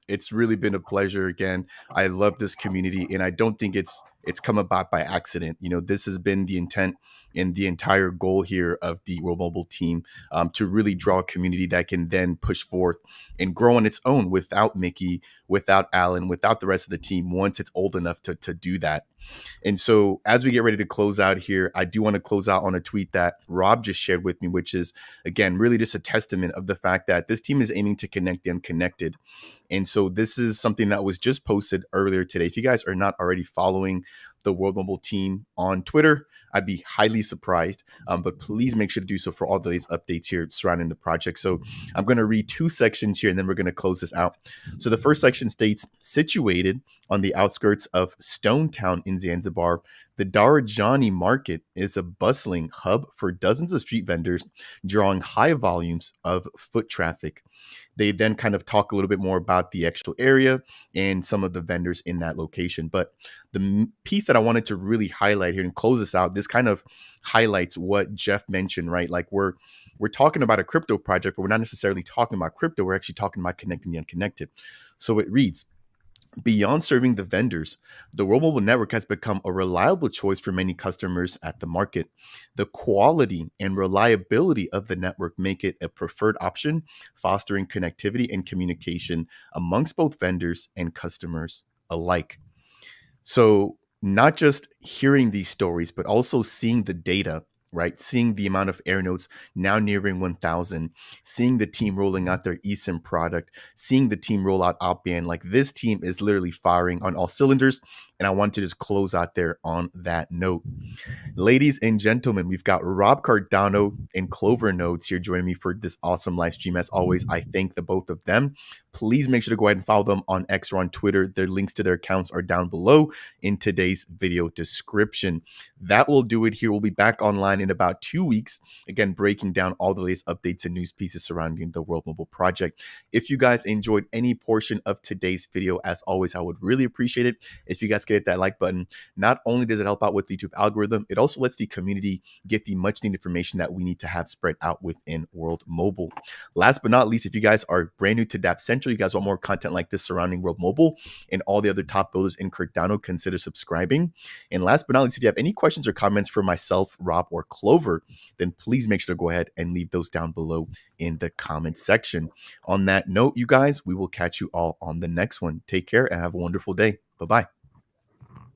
It's really been a pleasure again. I love this community, and I don't think it's come about by accident. This has been the intent and the entire goal here of the World Mobile team, to really draw a community that can then push forth and grow on its own without Mickey, without Alan, without the rest of the team, once it's old enough to do that. And so as we get ready to close out here, I do want to close out on a tweet that Rob just shared with me, which is, again, really just a testament of the fact that this team is aiming to connect the unconnected. And so this is something that was just posted earlier today. If you guys are not already following the World Mobile team on Twitter, I'd be highly surprised, but please make sure to do so for all the latest updates here surrounding the project. So I'm going to read 2 sections here, and then we're going to close this out. So the first section states, situated on the outskirts of Stone Town in Zanzibar, the Darajani Market is a bustling hub for dozens of street vendors, drawing high volumes of foot traffic. They then kind of talk a little bit more about the actual area and some of the vendors in that location. But the piece that I wanted to really highlight here and close this out, this kind of highlights what Jeff mentioned, right? Like we're talking about a crypto project, but we're not necessarily talking about crypto. We're actually talking about connecting the unconnected. So it reads, beyond serving the vendors, the World Mobile Network has become a reliable choice for many customers at the market. The quality and reliability of the network make it a preferred option, fostering connectivity and communication amongst both vendors and customers alike. So not just hearing these stories, but also seeing the data, right? Seeing the amount of Airnodes now nearing 1,000, seeing the team rolling out their eSIM product, seeing the team roll out Opband. Like this team is literally firing on all cylinders. And I want to just close out there on that note. Ladies and gentlemen, we've got Rob Cardano and Clover Nodes here joining me for this awesome live stream. As always, I thank the both of them. Please make sure to go ahead and follow them on X or on Twitter. Their links to their accounts are down below in today's video description. That will do it here. We'll be back online in about 2 weeks, again, breaking down all the latest updates and news pieces surrounding the World Mobile Project. If you guys enjoyed any portion of today's video, as always, I would really appreciate it if you guys could hit that like button. Not only does it help out with the YouTube algorithm, it also lets the community get the much needed information that we need to have spread out within World Mobile. Last but not least, if you guys are brand new to Dapp Central, you guys want more content like this surrounding World Mobile and all the other top builders in Cardano, consider subscribing. And last but not least, if you have any questions or comments for myself, Rob, or Clover, then please make sure to go ahead and leave those down below in the comment section. On that note, you guys, we will catch you all on the next one. Take care and have a wonderful day. Bye-bye.